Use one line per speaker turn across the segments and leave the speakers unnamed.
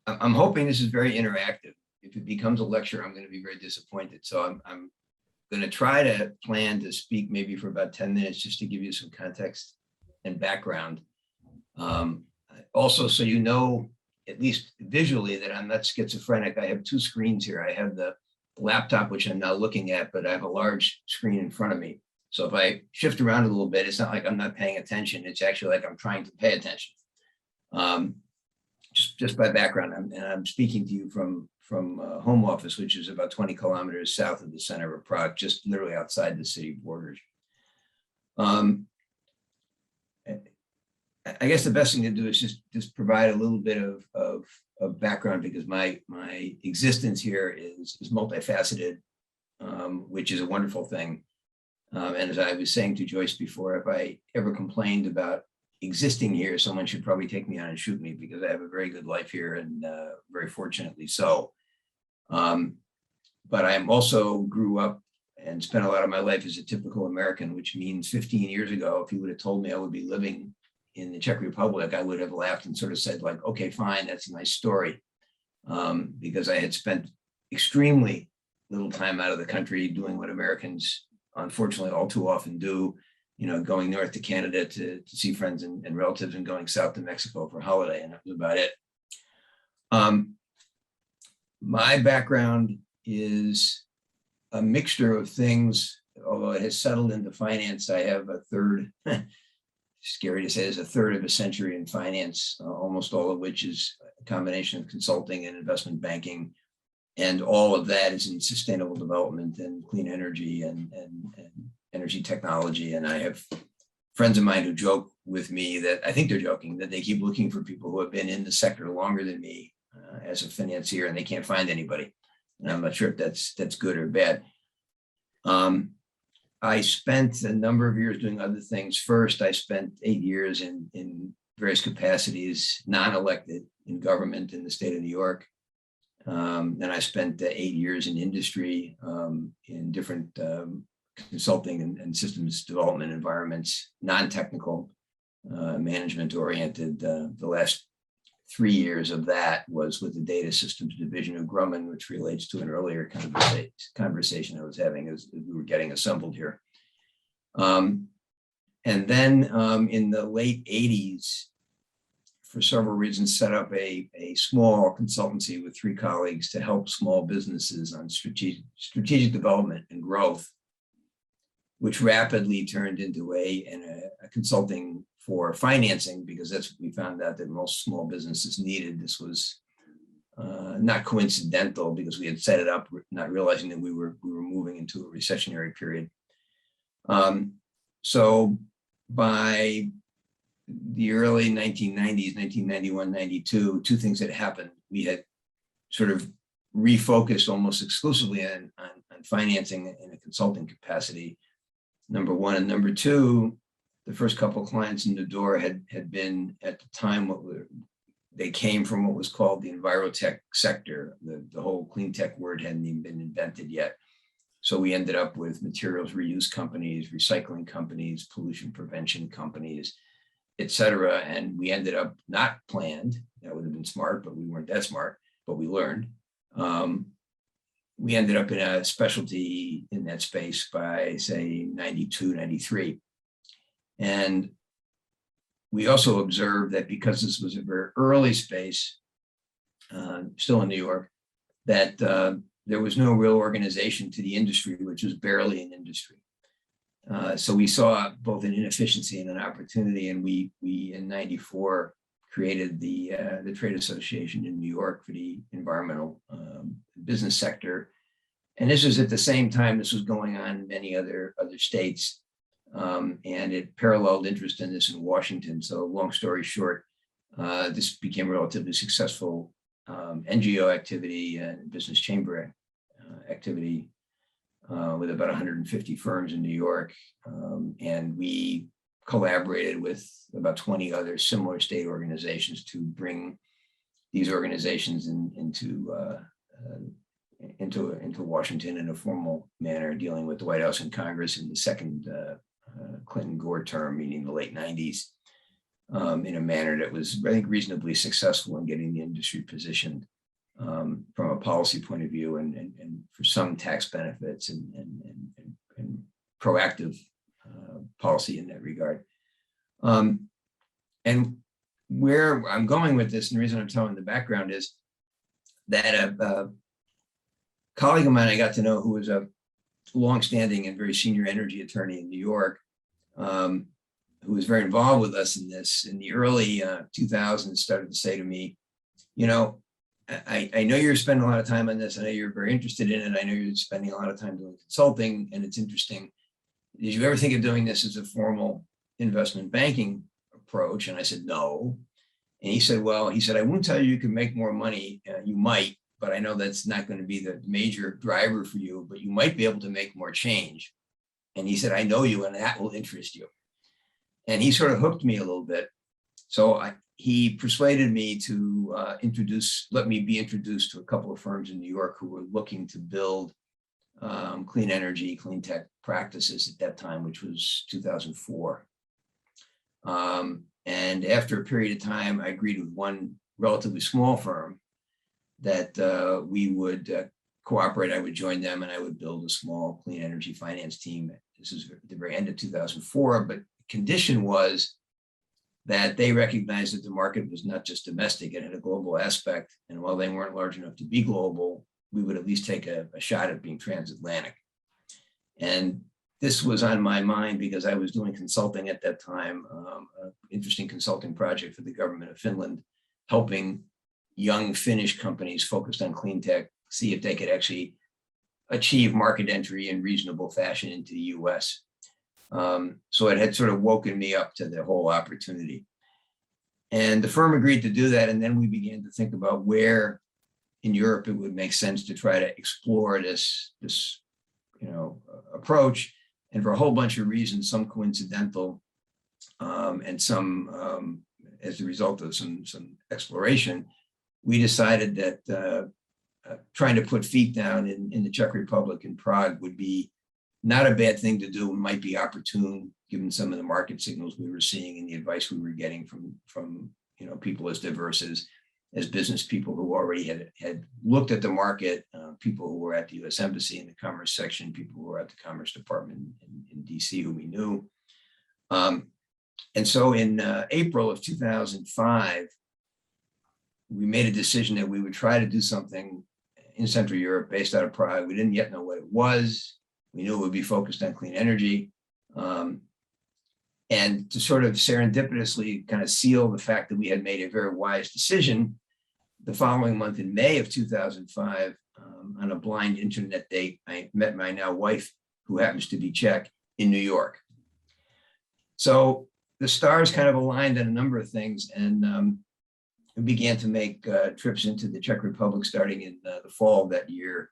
I'm hoping this is very interactive. If it becomes a lecture, I'm going to be very disappointed. So I'm going to try to plan to speak maybe for about 10 minutes just to give you some context and background. Also, so you know, at least visually, that I'm not schizophrenic. I have two screens here. I have the laptop, which I'm now looking at, but I have a large screen in front of me. So if I shift around a little bit, it's not like I'm not paying attention. It's actually like I'm trying to pay attention. Just by background, I'm speaking to you from home office, which is about 20 kilometers south of the center of Prague, just literally outside the city borders. I guess the best thing to do is just provide a little bit of background, because my existence here is multifaceted, which is a wonderful thing. And as I was saying to Joyce before, if I ever complained about existing here, someone should probably take me on and shoot me, because I have a very good life here, and very fortunately so. But I also grew up and spent a lot of my life as a typical American, which means 15 years ago, if you would have told me I would be living in the Czech Republic, I would have laughed and sort of said, like, okay, fine, that's a nice story. Because I had spent extremely little time out of the country doing what Americans unfortunately all too often do, you know, going north to Canada to see friends and relatives, and going south to Mexico for holiday, and that was about it. My background is a mixture of things, although it has settled into finance. I have a third, scary to say, there's a third of a century in finance, almost all of which is a combination of consulting and investment banking. And all of that is in sustainable development and clean energy and energy technology. And I have friends of mine who joke with me that, I think they're joking, that they keep looking for people who have been in the sector longer than me as a financier, and they can't find anybody. And I'm not sure if that's good or bad. I spent a number of years doing other things. First, I spent 8 years in various capacities, non-elected, in government in the state of New York. Then I spent 8 years in industry, in different consulting and systems development environments, non-technical, management-oriented. The last 3 years of that was with the data systems division of Grumman, which relates to an earlier conversation I was having as we were getting assembled here. And then in the late 80s, for several reasons, set up a small consultancy with 3 colleagues to help small businesses on strategic development and growth, which rapidly turned into a consulting for financing, because that's what we found out that most small businesses needed. This was not coincidental, because we had set it up not realizing that we were moving into a recessionary period. So by the early 1990s, 1991, 92, 2 things had happened. We had sort of refocused almost exclusively on financing in a consulting capacity, number one. And number two, the first couple of clients in the door had been, at the time, they came from what was called the envirotech sector. The whole clean tech word hadn't even been invented yet. So we ended up with materials reuse companies, recycling companies, pollution prevention companies, et cetera. And we ended up, not planned, that would have been smart, but we weren't that smart, but we learned. We ended up in a specialty in that space by, say, 92, 93. And we also observed that because this was a very early space, still in New York, that there was no real organization to the industry, which was barely an industry. So we saw both an inefficiency and an opportunity, and we in 94 created the trade association in New York for the environmental business sector. And this was at the same time this was going on in many other states, and it paralleled interest in this in Washington. So long story short, this became relatively successful NGO activity and business chamber activity with about 150 firms in New York. And we collaborated with about 20 other similar state organizations to bring these organizations into Washington in a formal manner, dealing with the White House and Congress in the second Clinton-Gore term, meaning the late 90s. in a manner that was, I think, reasonably successful in getting the industry positioned from a policy point of view and for some tax benefits and proactive policy in that regard. And where I'm going with this, and the reason I'm telling the background is that a colleague of mine I got to know who was a longstanding and very senior energy attorney in New York, who was very involved with us in this in the early 2000s, started to say to me, you know, I know you're spending a lot of time on this. I know you're very interested in it. I know you're spending a lot of time doing consulting, and it's interesting. Did you ever think of doing this as a formal investment banking approach? And I said, no. And he said, well, I won't tell you can make more money. You might, but I know that's not going to be the major driver for you, but you might be able to make more change. And he said, I know you, and that will interest you. And he sort of hooked me a little bit. So he persuaded me to let me be introduced to a couple of firms in New York who were looking to build clean energy, clean tech practices at that time, which was 2004. And after a period of time, I agreed with one relatively small firm that we would cooperate. I would join them and I would build a small clean energy finance team. This is at the very end of 2004, but the condition was that they recognized that the market was not just domestic, it had a global aspect. And while they weren't large enough to be global, we would at least take a shot at being transatlantic. And this was on my mind because I was doing consulting at that time, an interesting consulting project for the government of Finland, helping young Finnish companies focused on clean tech see if they could actually achieve market entry in reasonable fashion into the US. So it had sort of woken me up to the whole opportunity. And the firm agreed to do that. And then we began to think about where in Europe it would make sense to try to explore this approach. And for a whole bunch of reasons, some coincidental and some as a result of some exploration, we decided that trying to put feet down in the Czech Republic in Prague would be not a bad thing to do. It might be opportune given some of the market signals we were seeing and the advice we were getting from people as diverse as business people who already had looked at the market, people who were at the US Embassy in the Commerce section, people who were at the Commerce Department in DC who we knew. And so in April of 2005, we made a decision that we would try to do something in Central Europe based out of Prague. We didn't yet know what it was. We knew it would be focused on clean energy. And to sort of serendipitously kind of seal the fact that we had made a very wise decision, the following month in May of 2005, on a blind internet date, I met my now wife, who happens to be Czech, in New York. So the stars kind of aligned on a number of things, and we began to make trips into the Czech Republic starting in the fall of that year,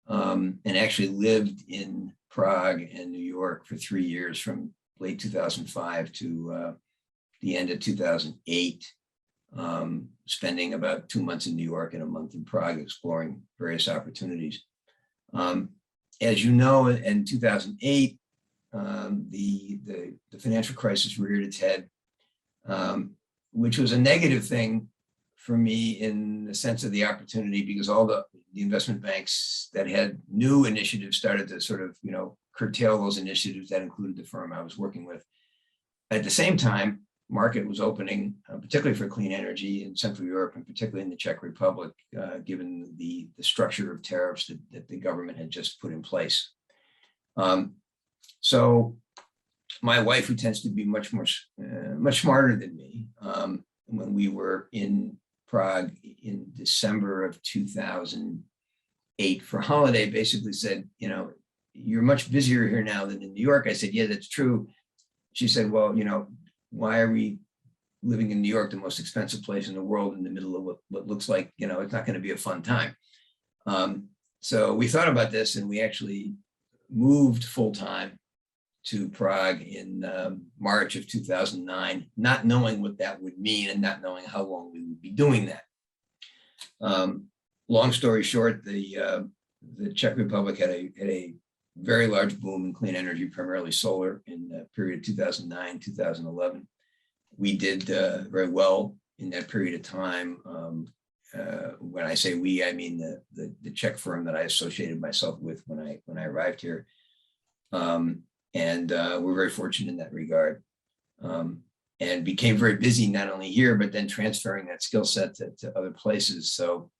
and actually lived in Prague and New York for 3 years, from late 2005 to the end of 2008, spending about 2 months in New York and a month in Prague, exploring various opportunities. As you know, in 2008, the financial crisis reared its head, which was a negative thing for me in the sense of the opportunity, because all the investment banks that had new initiatives started to sort of, curtail those initiatives that included the firm I was working with. At the same time, market was opening, particularly for clean energy in Central Europe, and particularly in the Czech Republic, given the structure of tariffs that the government had just put in place. So my wife, who tends to be much smarter than me, when we were in Prague in December of 2008 for holiday, basically said, you're much busier here now than in New York. I said, yeah, that's true. She said, well, why are we living in New York, the most expensive place in the world, in the middle of what looks like, it's not going to be a fun time. So we thought about this, and we actually moved full-time to Prague in March of 2009, not knowing what that would mean and not knowing how long we would be doing that. Long story short, the Czech Republic had a very large boom in clean energy, primarily solar, in the period 2009, 2011. we did very well in that period of time. When I say we, I mean the Czech firm that I associated myself with when I arrived here. And we're very fortunate in that regard. And became very busy, not only here, but then transferring that skill set to other places. So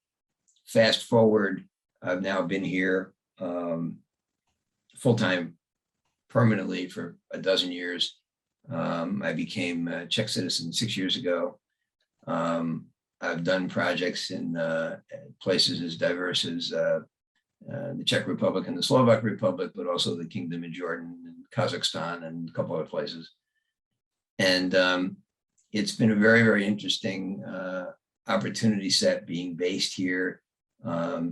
fast forward, I've now been here full-time permanently for a dozen years. I became a Czech citizen 6 years ago. I've done projects in places as diverse as the Czech Republic and the Slovak Republic, but also the Kingdom of Jordan and Kazakhstan and a couple other places. And it's been a very, very interesting opportunity set being based here,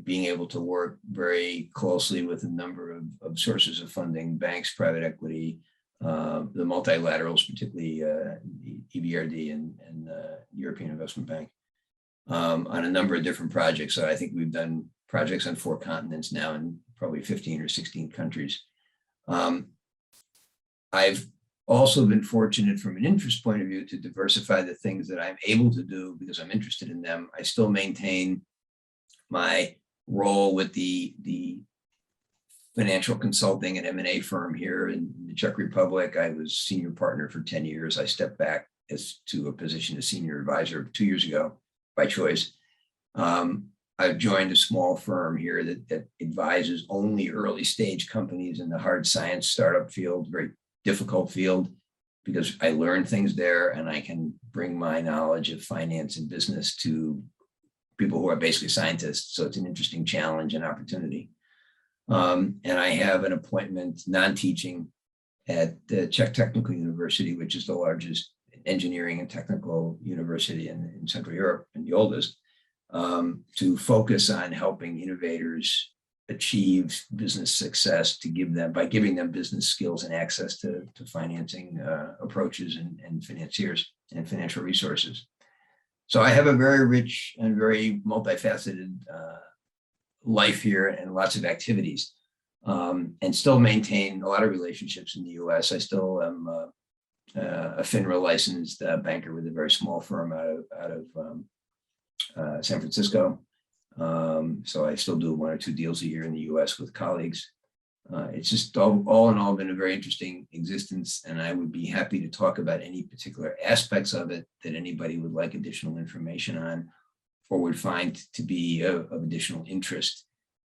being able to work very closely with a number of sources of funding, banks, private equity, the multilaterals, particularly the EBRD and European Investment Bank, on a number of different projects. So I think we've done projects on 4 continents now in probably 15 or 16 countries. I've also been fortunate from an interest point of view to diversify the things that I'm able to do because I'm interested in them. I still maintain my role with the financial consulting and M&A firm here in the Czech Republic. I was senior partner for 10 years. I stepped back to a position as senior advisor 2 years ago by choice. I've joined a small firm here that advises only early stage companies in the hard science startup field, very difficult field, because I learned things there and I can bring my knowledge of finance and business to people who are basically scientists. So it's an interesting challenge and opportunity. And I have an appointment non-teaching at the Czech Technical University, which is the largest engineering and technical university in Central Europe and the oldest, to focus on helping innovators achieve business success by giving them business skills and access to financing approaches and financiers and financial resources. So I have a very rich and very multifaceted life here and lots of activities, and still maintain a lot of relationships in the US. I still am a FINRA licensed banker with a very small firm out of San Francisco. So I still do 1 or 2 deals a year in the US with colleagues. It's just all in all been a very interesting existence, and I would be happy to talk about any particular aspects of it that anybody would like additional information on or would find to be of additional interest.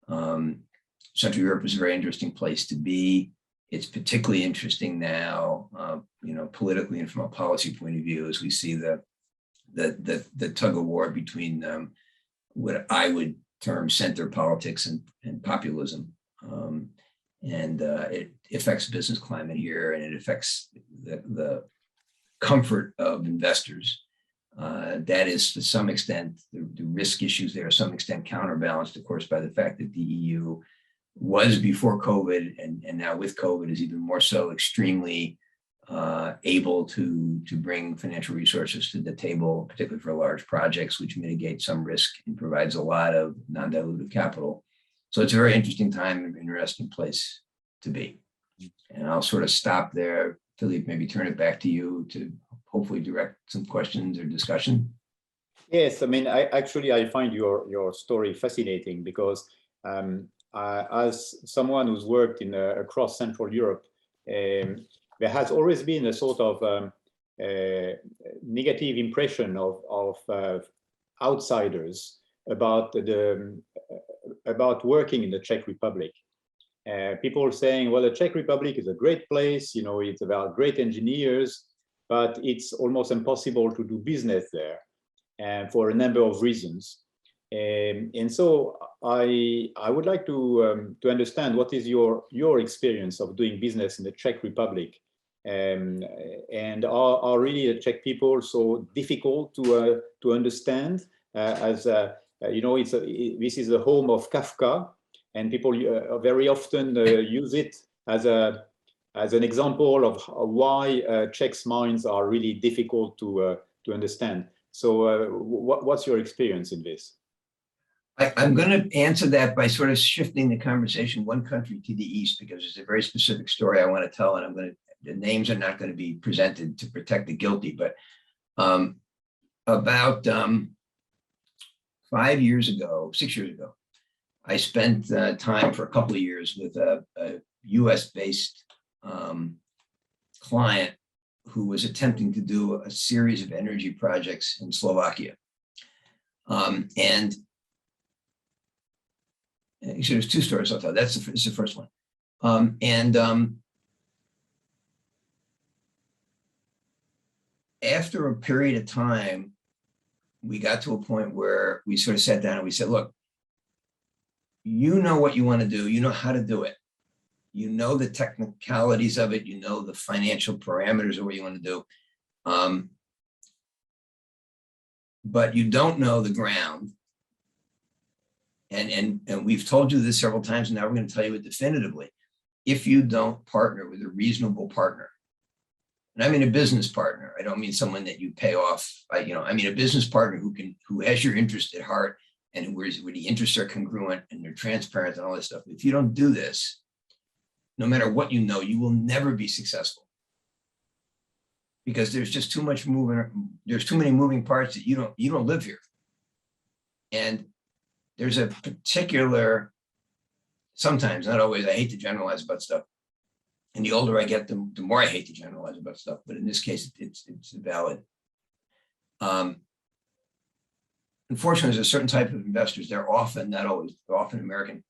Central Europe is a very interesting place to be. It's particularly interesting now, politically and from a policy point of view, as we see the tug of war between what I would term center politics and populism. It affects business climate here, and it affects the comfort of investors. That is, to some extent, the risk issues there are to some extent counterbalanced, of course, by the fact that the EU was before COVID, and now with COVID is even more so extremely able to bring financial resources to the table, particularly for large projects, which mitigates some risk and provides a lot of non-dilutive capital. So it's a very interesting time and interesting place to be. And I'll sort of stop there. Philippe, maybe turn it back to you to hopefully direct some questions or discussion.
Yes, I mean, I find your story fascinating because as someone who's worked across Central Europe, there has always been a sort of negative impression of outsiders about working in the Czech Republic. People saying, well, the Czech Republic is a great place, it's about great engineers, but it's almost impossible to do business there, for a number of reasons. And so I would like to understand what is your experience of doing business in the Czech Republic, and are really the Czech people so difficult to understand? This is the home of Kafka, and people very often use it as an example of why Czechs' minds are really difficult to understand. So what's your experience in this?
I'm going to answer that by sort of shifting the conversation one country to the east, because it's a very specific story I want to tell, and the names are not going to be presented to protect the guilty, but About 6 years ago, I spent time for a couple of years with a US-based client who was attempting to do a series of energy projects in Slovakia. And actually, there's 2 stories I'll tell. This is the first one. After a period of time, we got to a point where we sort of sat down and we said, look, you know what you want to do. You know how to do it. You know the technicalities of it. You know the financial parameters of what you want to do. But you don't know the ground. And we've told you this several times, and now we're going to tell you it definitively. If you don't partner with a reasonable partner, and I mean a business partner, I don't mean someone that you pay off. I mean a business partner who has your interest at heart, and where the interests are congruent and they're transparent and all this stuff. If you don't do this, no matter what you know, you will never be successful, because there's just too much there's too many moving parts that you don't live here. And there's a particular, sometimes, not always, I hate to generalize about stuff. And the older I get, the more I hate to generalize about stuff. But in this case, it's valid. Unfortunately, there's a certain type of investors, they're often, not always, they're often American,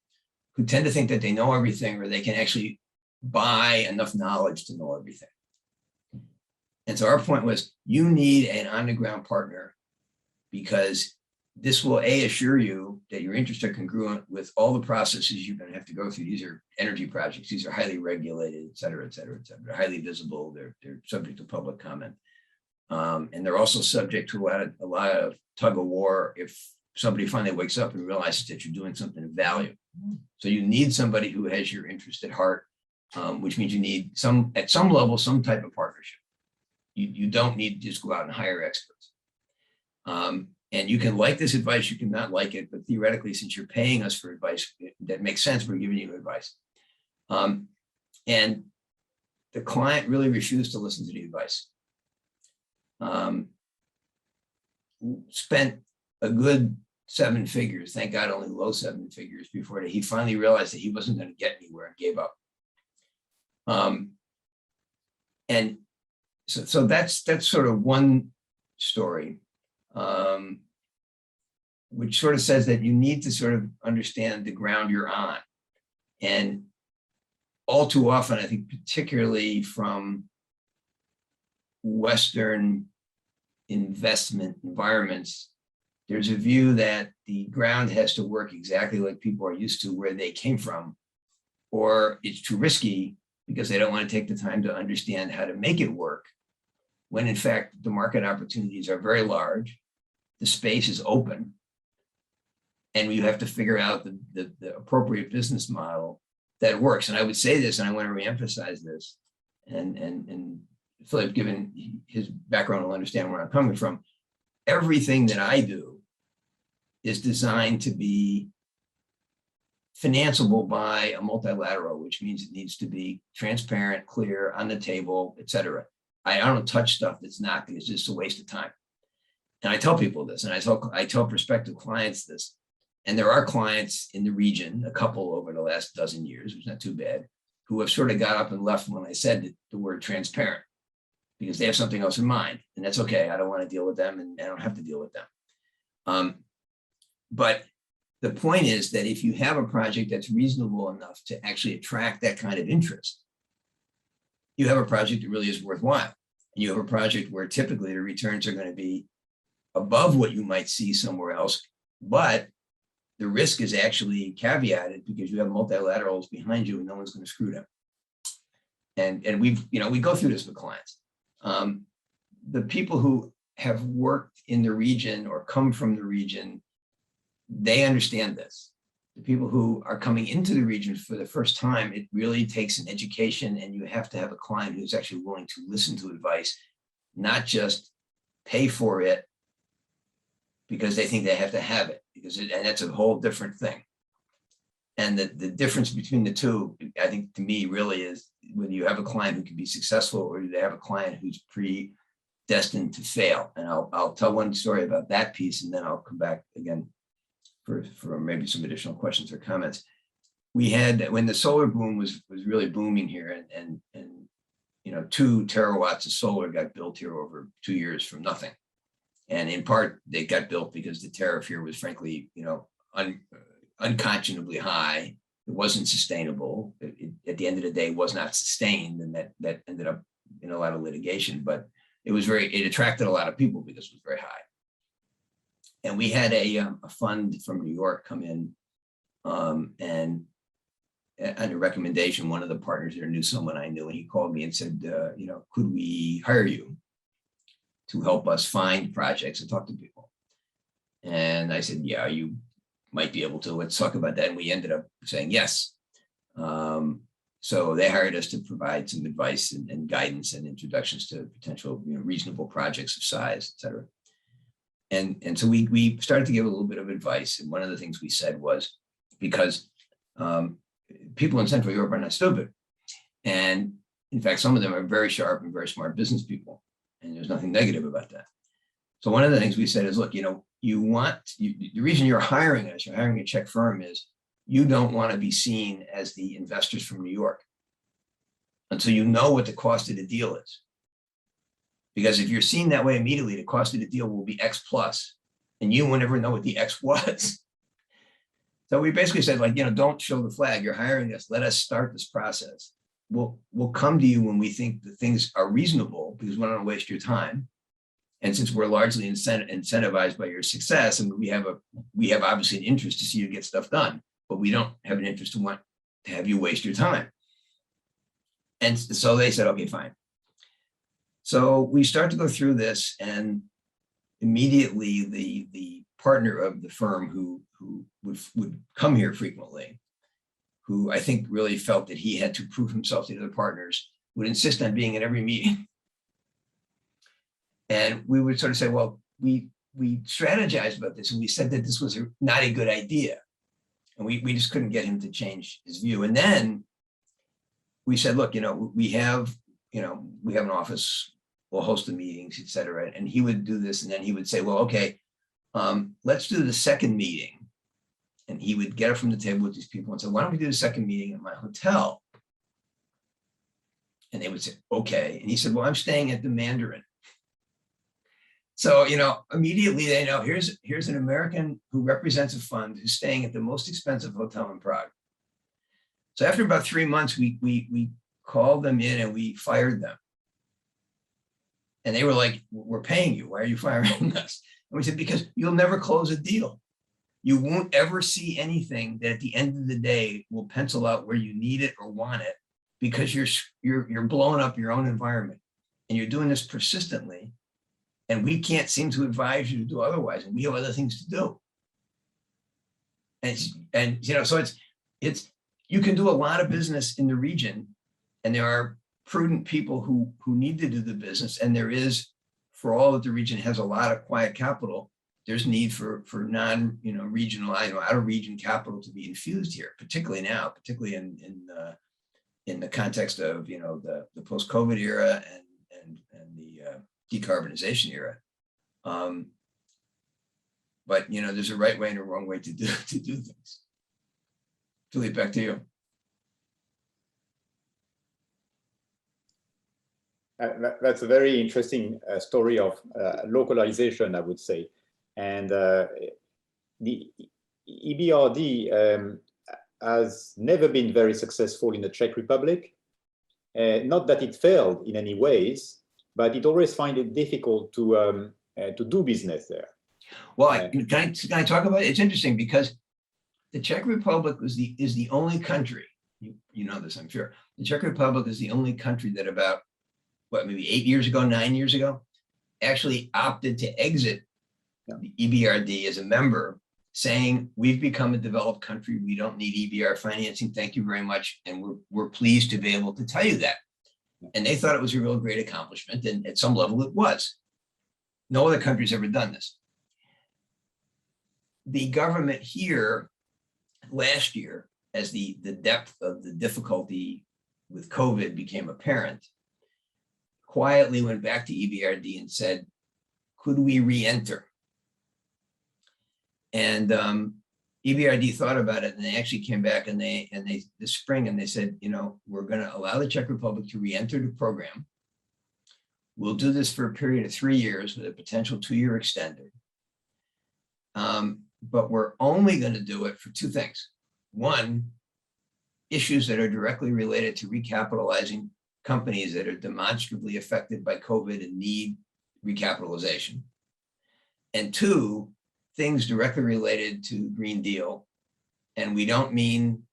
who tend to think that they know everything, or they can actually buy enough knowledge to know everything. And so our point was, you need an on-the-ground partner, because this will assure you that your interests are congruent with all the processes you're going to have to go through. These are energy projects. These are highly regulated, et cetera, et cetera, et cetera. They're highly visible. They're subject to public comment. And they're also subject to a lot of tug of war if somebody finally wakes up and realizes that you're doing something of value. So you need somebody who has your interest at heart, which means you need at some level, some type of partnership. You don't need to just go out and hire experts. And you can like this advice, you cannot like it, but theoretically, since you're paying us for advice, that makes sense, we're giving you advice. And the client really refused to listen to the advice. Spent a good 7 figures, thank God only low 7 figures, before he finally realized that he wasn't going to get anywhere and gave up. And so that's sort of one story, which sort of says that you need to sort of understand the ground you're on. And all too often, I think, particularly from Western investment environments, there's a view that the ground has to work exactly like people are used to where they came from, or it's too risky because they don't want to take the time to understand how to make it work, when in fact the market opportunities are very large, the space is open, and you have to figure out the appropriate business model that works. And I would say this, and I want to reemphasize this, and Philippe, given his background, will understand where I'm coming from. Everything that I do is designed to be financeable by a multilateral, which means it needs to be transparent, clear, on the table, et cetera. I don't touch stuff that's not, because it's just a waste of time. And I tell people this, and I tell prospective clients this. And there are clients in the region, a couple over the last dozen years, which is not too bad, who have sort of got up and left when I said the word transparent, because they have something else in mind. And that's okay. I don't want to deal with them, and I don't have to deal with them. But the point is that if you have a project that's reasonable enough to actually attract that kind of interest, you have a project that really is worthwhile. And you have a project where typically the returns are going to be above what you might see somewhere else, but the risk is actually caveated because you have multilaterals behind you and no one's going to screw them. And we go through this with clients. The people who have worked in the region or come from the region, they understand this. The people who are coming into the region for the first time, it really takes an education, and you have to have a client who's actually willing to listen to advice, not just pay for it because they think they have to have it, and that's a whole different thing. And the difference between the two, I think, to me, really is whether you have a client who can be successful or you have a client who's destined to fail. And I'll tell one story about that piece, and then I'll come back again for maybe some additional questions or comments. We had, when the solar boom was really booming here, and 2 terawatts of solar got built here over 2 years from nothing. And in part, they got built because the tariff here was frankly, unconscionably high. It wasn't sustainable. At the end of the day, was not sustained, and that ended up in a lot of litigation. But it attracted a lot of people because it was very high. And we had a fund from New York come in, and on a recommendation, one of the partners there knew someone I knew, and he called me and said, could we hire you to help us find projects and talk to people? And I said, yeah, you might be able to. Let's talk about that. And we ended up saying yes. So they hired us to provide some advice and guidance and introductions to potential reasonable projects of size, et cetera. And so we started to give a little bit of advice. And one of the things we said was, because people in Central Europe are not stupid. And in fact, some of them are very sharp and very smart business people. And there's nothing negative about that. So one of the things we said is, look, the reason you're hiring us, you're hiring a Czech firm, is you don't want to be seen as the investors from New York until you know what the cost of the deal is. Because if you're seen that way immediately, the cost of the deal will be X plus, and you will never know what the X was. So we basically said, don't show the flag. You're hiring us. Let us start this process. We'll come to you when we think that things are reasonable, because we don't want to waste your time. And since we're largely incentivized by your success, and we have obviously an interest to see you get stuff done, but we don't have an interest to want to have you waste your time. And so they said, okay, fine. So we start to go through this, and immediately the partner of the firm who would come here frequently, who I think really felt that he had to prove himself to the other partners, would insist on being at every meeting. And we would sort of say, well, we strategized about this, and we said that this was not a good idea. And we just couldn't get him to change his view. And then we said, look, we have an office, we'll host the meetings, et cetera. And he would do this, and then he would say, well, okay, let's do the second meeting. And he would get up from the table with these people and say, why don't we do the second meeting at my hotel? And they would say, okay. And he said, well, I'm staying at the Mandarin. So, immediately they know here's an American who represents a fund who's staying at the most expensive hotel in Prague. So after about 3 months, we called them in and we fired them. And they were like, we're paying you. Why are you firing us? And we said, because you'll never close a deal. You won't ever see anything that at the end of the day will pencil out where you need it or want it, because you're blowing up your own environment, and you're doing this persistently. And we can't seem to advise you to do otherwise, and we have other things to do. And so it's you can do a lot of business in the region, and there are prudent people who need to do the business, and there is, for all that the region has a lot of quiet capital, there's need for non-regional, out of region capital to be infused here, particularly now, particularly in the context of the post-COVID era and the decarbonization era. But there's a right way and a wrong way to do things. Philippe, back to you.
That's a very interesting story of localization, I would say. And the EBRD has never been very successful in the Czech Republic. Not that it failed in any ways, but it always find it difficult to do business there.
Well, can I talk about it? It's interesting because the Czech Republic is the only country, you know this, I'm sure. The Czech Republic is the only country that about, maybe 9 years ago, actually opted to exit the EBRD as a member, saying, we've become a developed country. We don't need EBR financing. Thank you very much. And we're pleased to be able to tell you that. And they thought it was a real great accomplishment. And at some level it was. No other country's ever done this. The government here last year, as the depth of the difficulty with COVID became apparent, quietly went back to EBRD and said, could we re-enter? And EBRD thought about it, and they actually came back and they this spring and they said, you know, we're going to allow the Czech Republic to re-enter the program. We'll do this for a period of 3 years with a potential 2-year extender. But we're only going to do it for 2 things. One, issues that are directly related to recapitalizing companies that are demonstrably affected by COVID and need recapitalization. And 2, things directly related to Green Deal. And we don't mean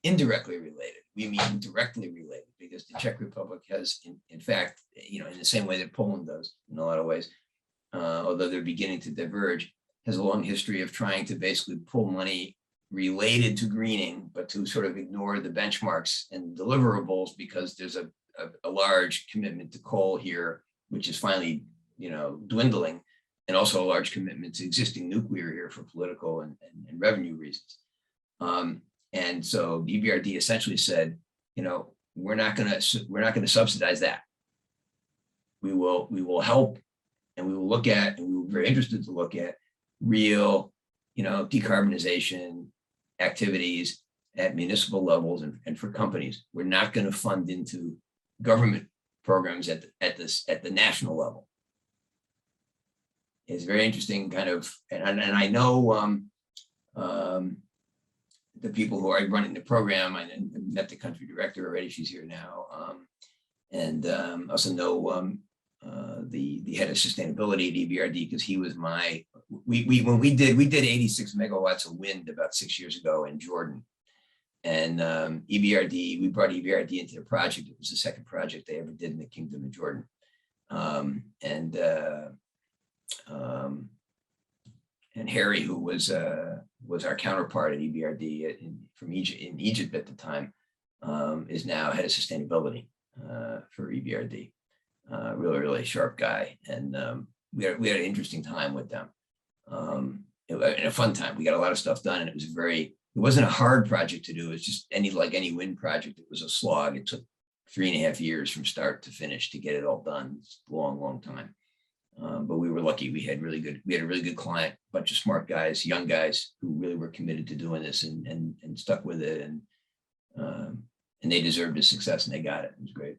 indirectly related, we mean directly related, because the Czech Republic has, in fact, you know, in the same way that Poland does in a lot of ways, although they're beginning to diverge, has a long history of trying to basically pull money related to greening, but to sort of ignore the benchmarks and deliverables because there's a large commitment to coal here, which is finally, you know, dwindling, and also a large commitment to existing nuclear here for political and revenue reasons. And so the EBRD essentially said, you know, we're not going to subsidize that. We will help, and we will look at, and we were very interested to look at real, you know, decarbonization activities at municipal levels and for companies. We're not going to fund into government programs at the national level. It's very interesting, kind of, and I know the people who are running the program. I met the country director already; she's here now, and also know the head of sustainability at EBRD, because he was my. When we did 86 megawatts of wind about 6 years ago in Jordan, and EBRD, we brought EBRD into the project. It was the second project they ever did in the Kingdom of Jordan, and Harry, who was our counterpart at EBRD from Egypt at the time, is now head of sustainability for EBRD. Really sharp guy, and we had an interesting time with them, and a fun time. We got a lot of stuff done, and it wasn't a hard project to do. It's just like any wind project. It was a slog. It took 3.5 years from start to finish to get it all done. It's a long time. But we were lucky. We had a really good client, a bunch of smart guys, young guys who really were committed to doing this and stuck with it, and they deserved the success, and they got it. It was great.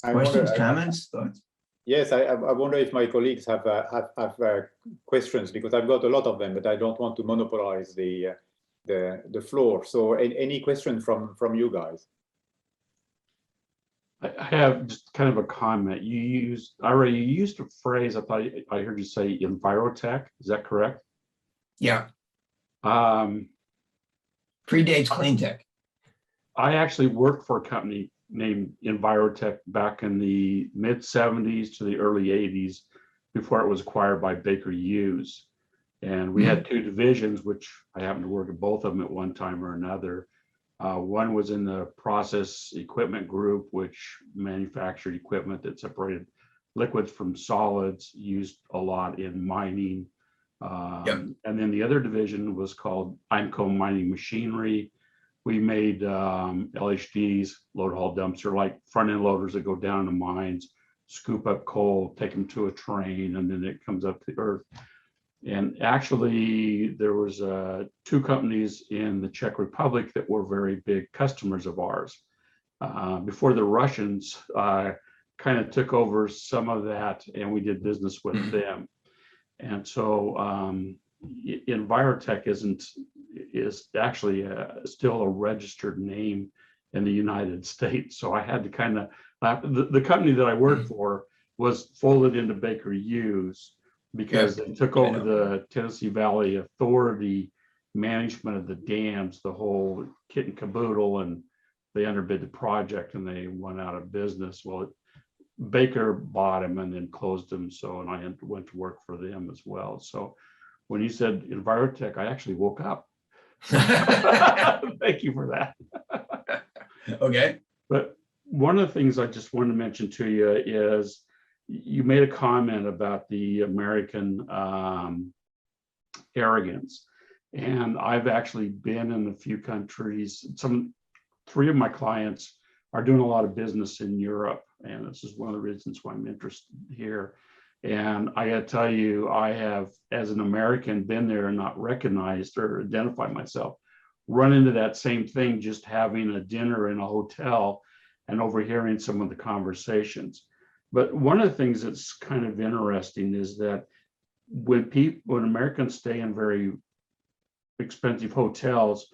Questions, comments, thoughts?
Yes, I wonder if my colleagues have questions, because I've got a lot of them, but I don't want to monopolize the floor. So any question from you guys?
I have just kind of a comment. Ira, you used a phrase, I thought I heard you say envirotech. Is that correct?
Yeah. Predates clean tech.
I actually worked for a company named Envirotech back in the mid 70s to the early 80s, before it was acquired by Baker Hughes. And we had 2 divisions, which I happened to work at both of them at one time or another. One was in the process equipment group, which manufactured equipment that separated liquids from solids, used a lot in mining. And then the other division was called IMCO Mining Machinery. We made LHDs, load haul dumpster, like front end loaders that go down to mines, scoop up coal, take them to a train, and then it comes up to earth. And actually, there was 2 companies in the Czech Republic that were very big customers of ours. Before the Russians kind of took over some of that, and we did business with them. And so Envirotech is actually still a registered name in the United States. So I had to kind of, the company that I worked for was folded into Baker Hughes, because they took over the Tennessee Valley Authority management of the dams, the whole kit and caboodle, and they underbid the project and they went out of business. Well, Baker bought them and then closed them. So, and I went to work for them as well. So when you said Envirotech, I actually woke up. Thank you for that.
Okay.
But one of the things I just wanted to mention to you is, you made a comment about the American arrogance, and I've actually been in a few countries, some 3 of my clients are doing a lot of business in Europe, and this is one of the reasons why I'm interested here. And I got to tell you, I have, as an American, been there and not recognized or identified myself, run into that same thing, just having a dinner in a hotel and overhearing some of the conversations. But one of the things that's kind of interesting is that when Americans stay in very expensive hotels,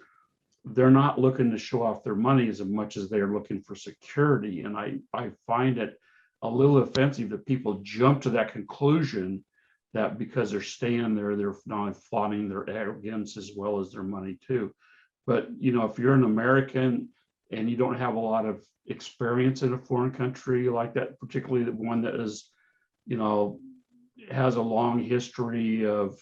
they're not looking to show off their money as much as they're looking for security. And I find it a little offensive that people jump to that conclusion that because they're staying there, they're not only flaunting their arrogance as well as their money too. But, you know, if you're an American and you don't have a lot of experience in a foreign country like that, particularly the one that is, you know, has a long history of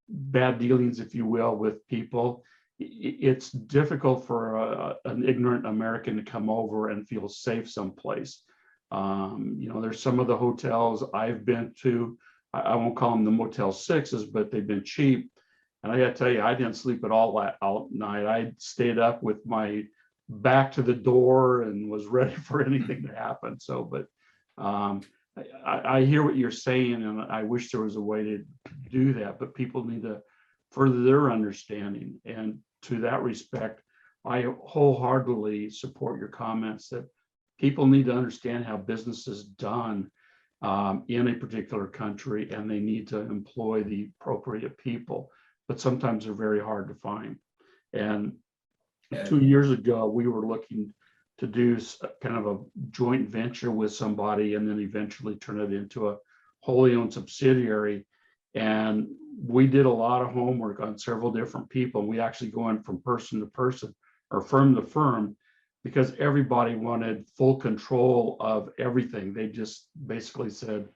bad dealings, if you will, with people, it's difficult for an ignorant American to come over and feel safe someplace. You know, there's some of the hotels I've been to, I won't call them the Motel 6s, but they've been cheap. And I got to tell you, I didn't sleep at all that night. I stayed up with my back to the door and was ready for anything to happen. So, but I hear what you're saying, and I wish there was a way to do that, but people need to further their understanding. And to that respect, I wholeheartedly support your comments that people need to understand how business is done in a particular country, and they need to employ the appropriate people, but sometimes they're very hard to find. And 2 years ago, we were looking to do kind of a joint venture with somebody and then eventually turn it into a wholly owned subsidiary. And we did a lot of homework on several different people. We actually going from person to person or firm to firm because everybody wanted full control of everything. They just basically said,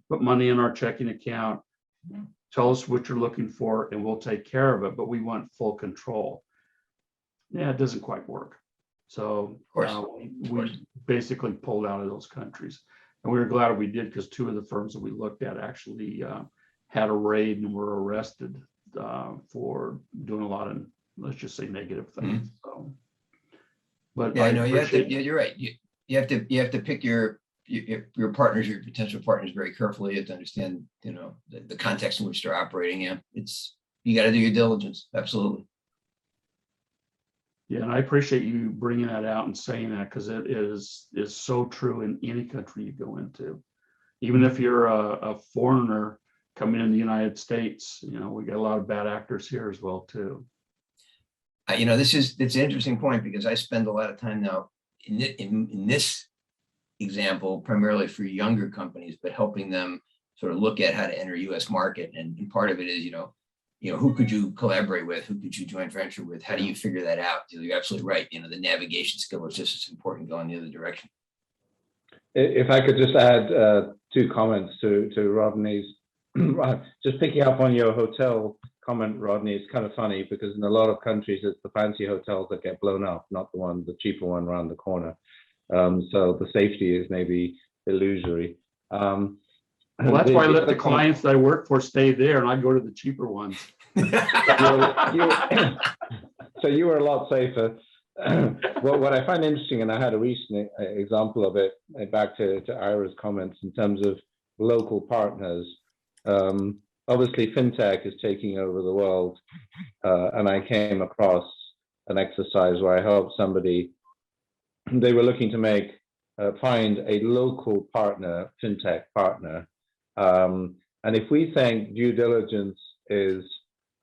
put money in our checking account, tell us what you're looking for, and we'll take care of it. But we want full control. Yeah, it doesn't quite work. So we basically pulled out of those countries. And we were glad we did, because 2 of the firms that we looked at actually had a raid and were arrested for doing a lot of, let's just say, negative things. So, but
yeah, no, you have to. Yeah, you're right. You have to pick your partners, your potential partners, very carefully. You have to understand, you know, the context in which they're operating in. You got to do your diligence. Absolutely.
Yeah, and I appreciate you bringing that out and saying that, because it is so true in any country you go into. Even if you're a foreigner coming in the United States, you know, we got a lot of bad actors here as well too.
You know, it's an interesting point, because I spend a lot of time now in this example, primarily for younger companies, but helping them sort of look at how to enter U.S. market. And part of it is, you know, who could you collaborate with? Who could you joint venture with? How do you figure that out? You're absolutely right. You know, the navigation skill is just as important going the other direction.
If I could just add 2 comments to Rodney's, just picking up on your hotel comment, Rodney, it's kind of funny because in a lot of countries, it's the fancy hotels that get blown up, not the cheaper one around the corner. So the safety is maybe illusory.
Well, that's why I let the clients that I work for stay there, and I go to the cheaper ones.
So you were a lot safer. Well, what I find interesting, and I had a recent example of it, back to Ira's comments in terms of local partners. Obviously, fintech is taking over the world, and I came across an exercise where I helped somebody. They were looking to find a local partner, fintech partner. And if we think due diligence is,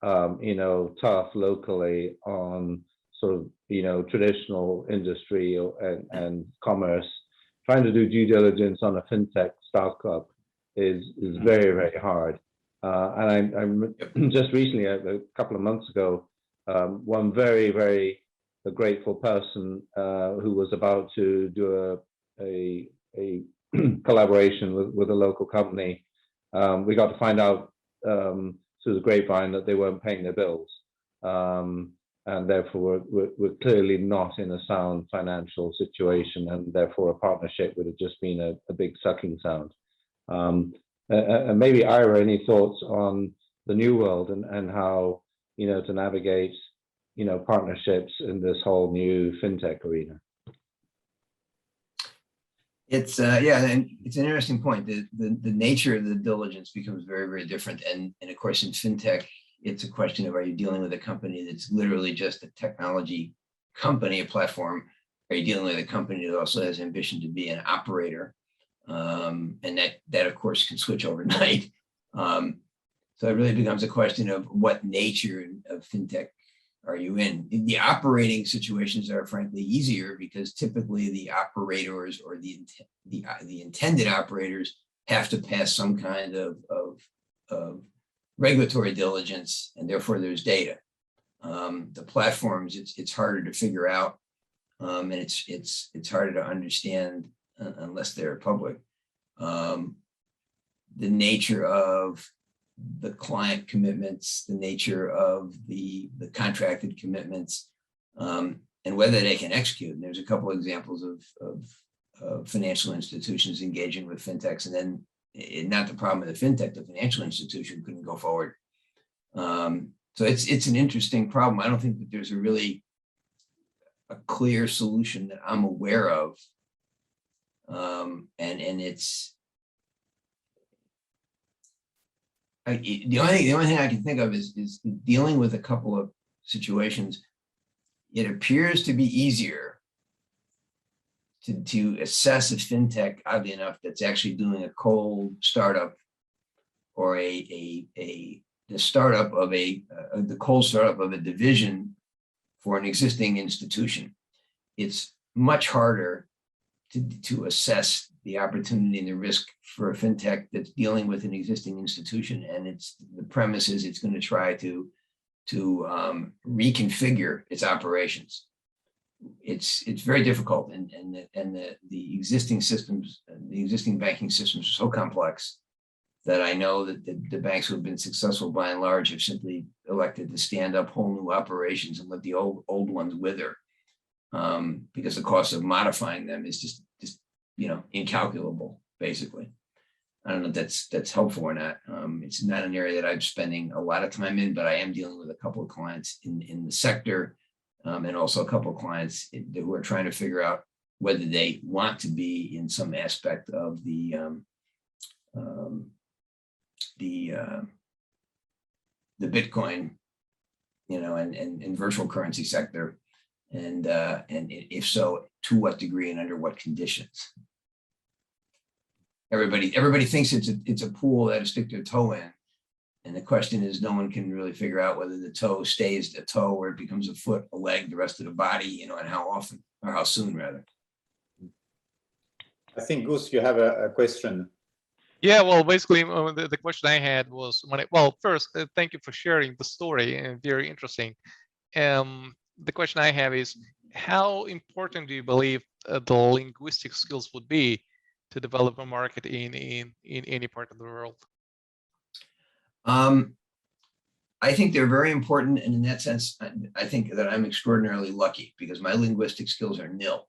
you know, tough locally on sort of, you know, traditional industry and commerce, trying to do due diligence on a fintech startup is very, very hard. And I'm just recently, a couple of months ago, one very, very grateful person who was about to do a collaboration with a local company. We got to find out through the grapevine that they weren't paying their bills, and therefore we're clearly not in a sound financial situation, and therefore a partnership would have just been a big sucking sound. And maybe Ira, any thoughts on the new world and how, you know, to navigate, partnerships in this whole new fintech arena?
It's yeah, and it's an interesting point. The nature of the diligence becomes very, very different. And of course, in fintech, it's a question of, are you dealing with a company that's literally just a technology company, a platform? Are you dealing with a company that also has ambition to be an operator? And that of course can switch overnight. So it really becomes a question of what nature of fintech are you in. The operating situations are frankly easier because typically the operators or the intended operators have to pass some kind of regulatory diligence, and therefore there's data. The platforms, it's harder to figure out, and it's harder to understand unless they're public. The nature of the client commitments, the nature of the contracted commitments, and whether they can execute. And there's a couple of examples of financial institutions engaging with fintechs, and then not the problem with the fintech, the financial institution couldn't go forward. So it's an interesting problem. I don't think that there's a clear solution that I'm aware of. And it's, the only thing I can think of is dealing with a couple of situations. It appears to be easier to assess a fintech, oddly enough, that's actually doing a cold startup or the cold startup of a division for an existing institution. It's much harder to assess the opportunity and the risk for a fintech that's dealing with an existing institution, and the premise is it's going to try to reconfigure its operations. It's very difficult, and the existing systems, the existing banking systems are so complex that I know that the banks who have been successful by and large have simply elected to stand up whole new operations and let the old ones wither, because the cost of modifying them is just incalculable, basically. I don't know if that's helpful or not. It's not an area that I'm spending a lot of time in, but I am dealing with a couple of clients in the sector, and also a couple of clients who are trying to figure out whether they want to be in some aspect of the Bitcoin, and virtual currency sector, and if so, to what degree and under what conditions. Everybody thinks it's a pool that to stick their toe in, and the question is, no one can really figure out whether the toe stays a toe or it becomes a foot, a leg, the rest of the body, and how often or how soon, rather.
I think, Gus, you have a question.
Yeah, well, basically, the question I had was, first, thank you for sharing the story, and very interesting. The question I have is, how important do you believe the linguistic skills would be to develop a market in any part of the world?
I think they're very important, and in that sense, I think that I'm extraordinarily lucky because my linguistic skills are nil,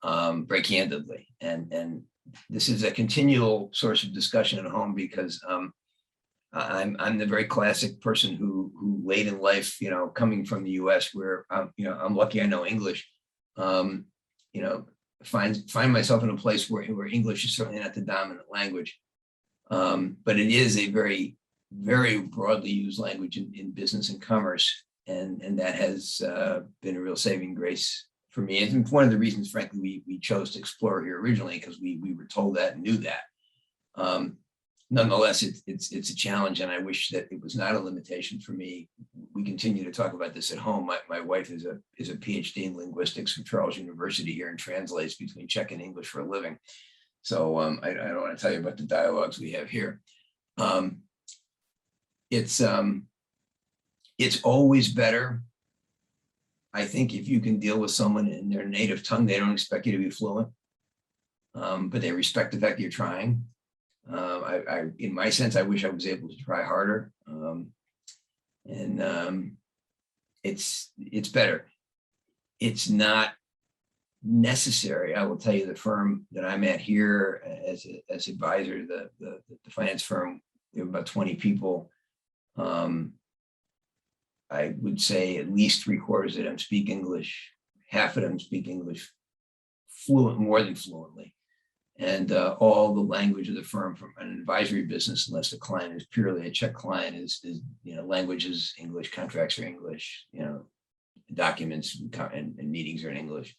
very candidly, and this is a continual source of discussion at home because I'm the very classic person who late in life, coming from the U.S. where I'm lucky I know English, find myself in a place where English is certainly not the dominant language, but it is a very, very broadly used language in business and commerce, and that has been a real saving grace for me. And one of the reasons, frankly, we chose to explore here originally, because we were told that and knew that. Nonetheless, it's a challenge, and I wish that it was not a limitation for me. We continue to talk about this at home. My wife is a PhD in linguistics from Charles University here and translates between Czech and English for a living. So I don't want to tell you about the dialogues we have here. It's always better, I think, if you can deal with someone in their native tongue. They don't expect you to be fluent, but they respect the fact you're trying. In my sense, I wish I was able to try harder, it's better. It's not necessary. I will tell you, the firm that I'm at here as advisor, the finance firm, we have about 20 people. I would say at least 3/4 of them speak English. Half of them speak English fluent, more than fluently. And all the language of the firm from an advisory business, unless the client is purely a Czech client, is language is English, contracts are English, documents and meetings are in English.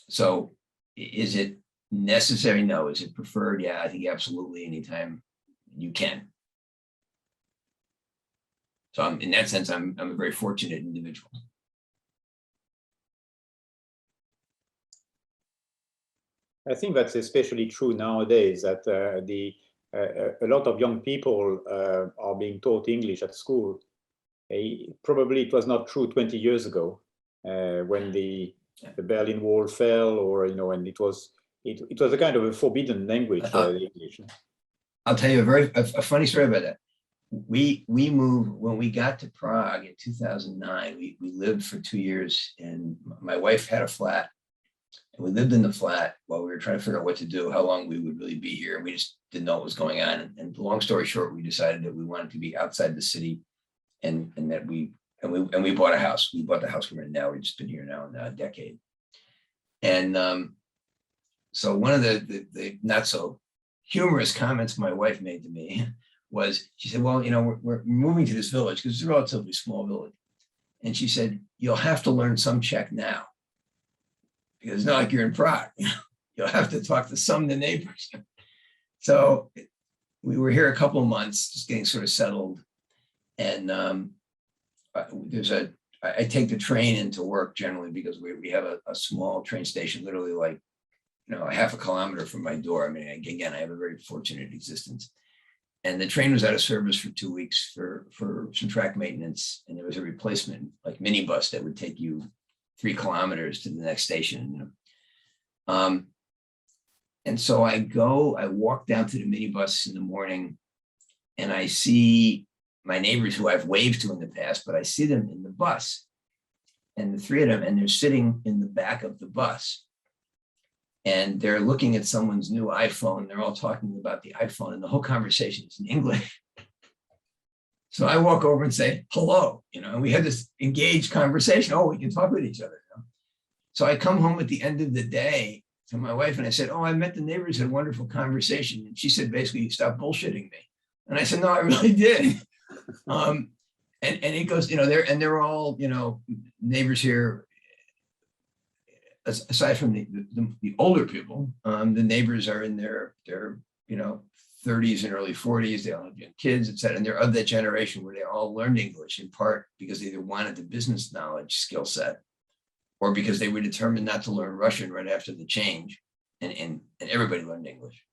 So is it necessary? No. Is it preferred? Yeah, I think absolutely, anytime you can. So in that sense, I'm a very fortunate individual.
I think that's especially true nowadays, that a lot of young people are being taught English at school. Probably it was not true 20 years ago when the Berlin Wall fell, or and it was a kind of a forbidden language. English.
I'll tell you a funny story about that. We moved when we got to Prague in 2009. We lived for 2 years, and my wife had a flat. And we lived in the flat while we were trying to figure out what to do, how long we would really be here. And we just didn't know what was going on. And long story short, we decided that we wanted to be outside the city, and that we bought a house. We bought the house we're in now. We've just been here now a decade. And so one of the not so humorous comments my wife made to me was, she said, well, we're moving to this village because it's a relatively small village. And she said, you'll have to learn some Czech now, because it's not like you're in Prague. You'll have to talk to some of the neighbors. So we were here a couple of months, just getting sort of settled. And I take the train into work generally, because we have a small train station, literally like, a half a kilometer from my door. I mean, again, I have a very fortunate existence. And the train was out of service for 2 weeks for some track maintenance. And there was a replacement, like minibus, that would take you 3 kilometers to the next station. And so I walk down to the minibus in the morning, and I see my neighbors who I've waved to in the past, but I see them in the bus, and the 3 of them, and they're sitting in the back of the bus, and they're looking at someone's new iPhone. They're all talking about the iPhone, and the whole conversation is in English. So I walk over and say, hello, and we had this engaged conversation. Oh, we can talk with each other. So I come home at the end of the day to my wife, and I said, oh, I met the neighbors, had a wonderful conversation. And she said, basically, stop bullshitting me. And I said, no, I really did. And it goes, they're all, neighbors here. Aside from the older people, the neighbors are in their 30s and early 40s. They all have young kids, et cetera. And they're of that generation where they all learned English, in part because they either wanted the business knowledge skill set, or because they were determined not to learn Russian right after the change. And everybody learned English.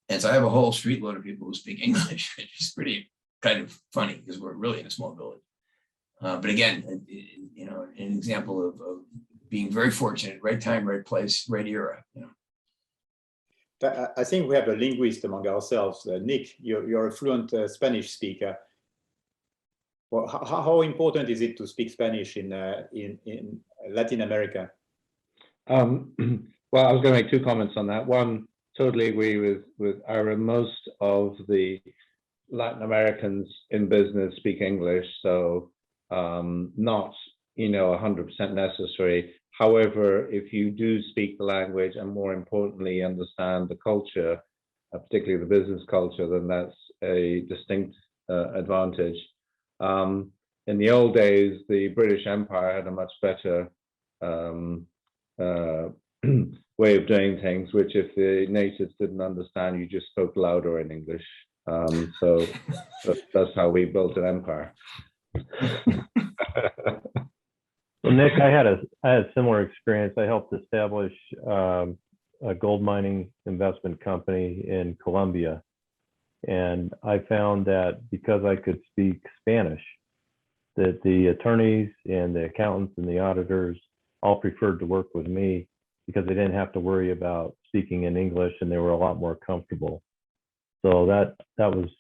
And so I have a whole street load of people who speak English, which is pretty kind of funny, because we're really in a small village. But again, an example of being very fortunate, right time, right place, right era.
I think we have a linguist among ourselves. Nick, you're a fluent Spanish speaker. Well, how important is it to speak Spanish in Latin America?
Well, I was going to make 2 comments on that. One, totally agree with Ira. Most of the Latin Americans in business speak English, so not 100% necessary. However, if you do speak the language, and more importantly, understand the culture, particularly the business culture, then that's a distinct advantage. In the old days, the British Empire had a much better way of doing things, which if the natives didn't understand, you just spoke louder in English. So that's how we built an empire.
Well, Nick, I had a similar experience. I helped establish a gold mining investment company in Colombia. And I found that because I could speak Spanish, that the attorneys and the accountants and the auditors all preferred to work with me, because they didn't have to worry about speaking in English, and they were a lot more comfortable. So that was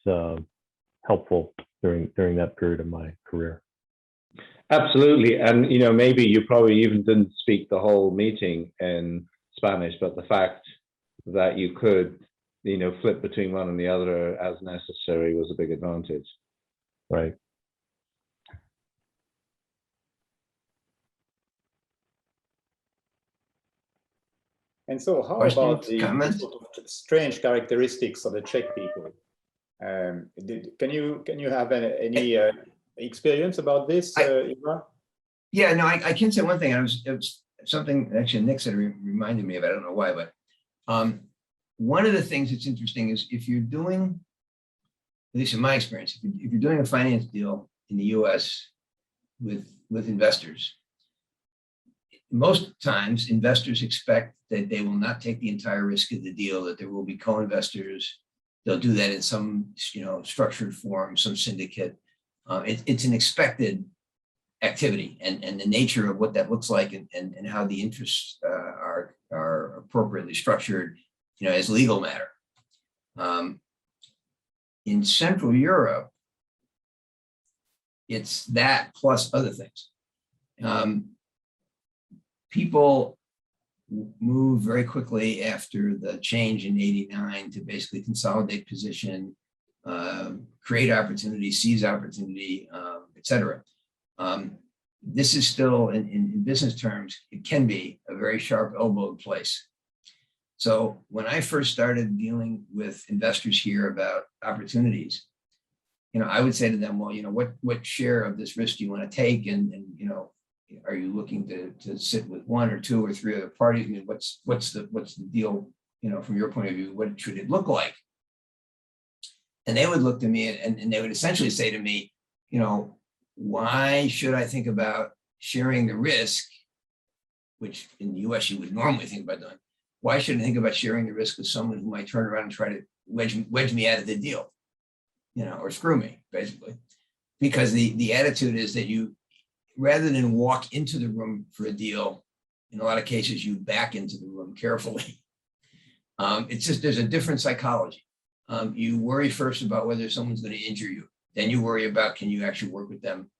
helpful during that period of my career.
Absolutely. And, maybe you probably even didn't speak the whole meeting in Spanish, but the fact that you could, flip between one and the other as necessary was a big advantage.
Right.
And so how
Questions,
about the
comments?
sort of strange characteristics of the Czech people? Can you have any experience about this, Ira?
Yeah, no, I can say one thing. It was something actually Nick said reminded me of. I don't know why, but one of the things that's interesting is if you're doing, at least in my experience, if you're doing a finance deal in the U.S. with investors, most times investors expect that they will not take the entire risk of the deal, that there will be co-investors. They'll do that in some, structured form, some syndicate. It's an expected activity, and the nature of what that looks like, and how the interests are appropriately structured, as legal matter. In Central Europe, it's that plus other things. People moved very quickly after the change in '89 to basically consolidate position, create opportunity, seize opportunity, et cetera. This is still, in business terms, it can be a very sharp elbowed place. So when I first started dealing with investors here about opportunities, I would say to them, well, what share of this risk do you want to take? And are you looking to sit with one or two or three other parties? I mean, what's the deal, from your point of view? What should it look like? And they would look to me and they would essentially say to me, why should I think about sharing the risk, which in the US you would normally think about doing? Why should I think about sharing the risk with someone who might turn around and try to wedge me out of the deal, or screw me, basically? Because the attitude is that you, rather than walk into the room for a deal, in a lot of cases, you back into the room carefully. It's just, there's a different psychology. You worry first about whether someone's going to injure you. Then you worry about, can you actually work with them?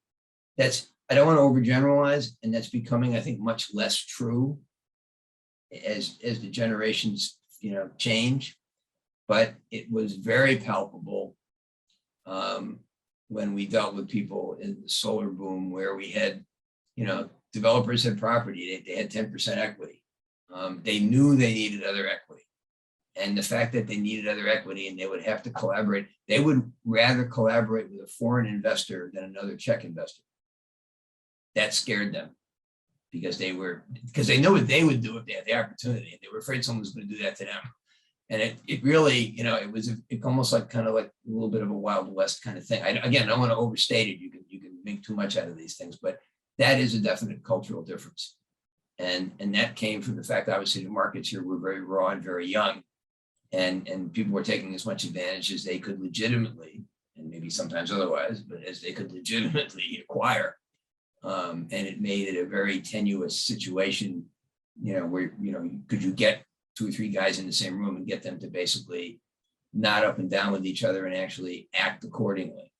I don't want to overgeneralize, and that's becoming, I think, much less true as the generations, change. But it was very palpable when we dealt with people in the solar boom, where we had, developers had property, they had 10% equity. They knew they needed other equity. And the fact that they needed other equity and they would have to collaborate, they would rather collaborate with a foreign investor than another Czech investor. That scared them because they know what they would do if they had the opportunity, and they were afraid someone was going to do that to them. And it really, it almost like kind of like a little bit of a Wild West kind of thing. Again, I don't want to overstate it. You can make too much out of these things, but that is a definite cultural difference. And that came from the fact that obviously the markets here were very raw and very young. And people were taking as much advantage as they could legitimately, and maybe sometimes otherwise, but as they could legitimately acquire. And it made it a very tenuous situation, where, could you get 2 or 3 guys in the same room and get them to basically nod up and down with each other and actually act accordingly?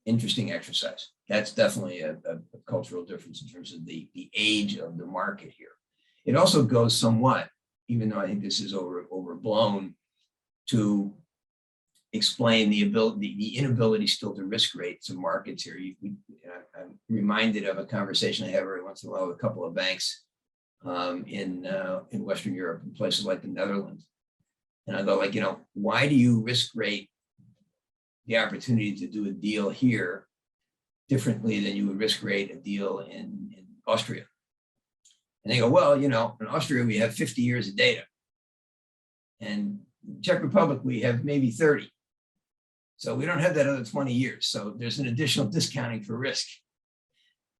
Interesting exercise. That's definitely a cultural difference in terms of the age of the market here. It also goes somewhat, even though I think this is overblown, to explain the inability still to risk rate some markets here. I'm reminded of a conversation I have every once in a while with a couple of banks in Western Europe, in places like the Netherlands. And I go like, why do you risk rate the opportunity to do a deal here differently than you would risk rate a deal in Austria? And they go, well, in Austria, we have 50 years of data. And Czech Republic, we have maybe 30. So we don't have that other 20 years. So there's an additional discounting for risk.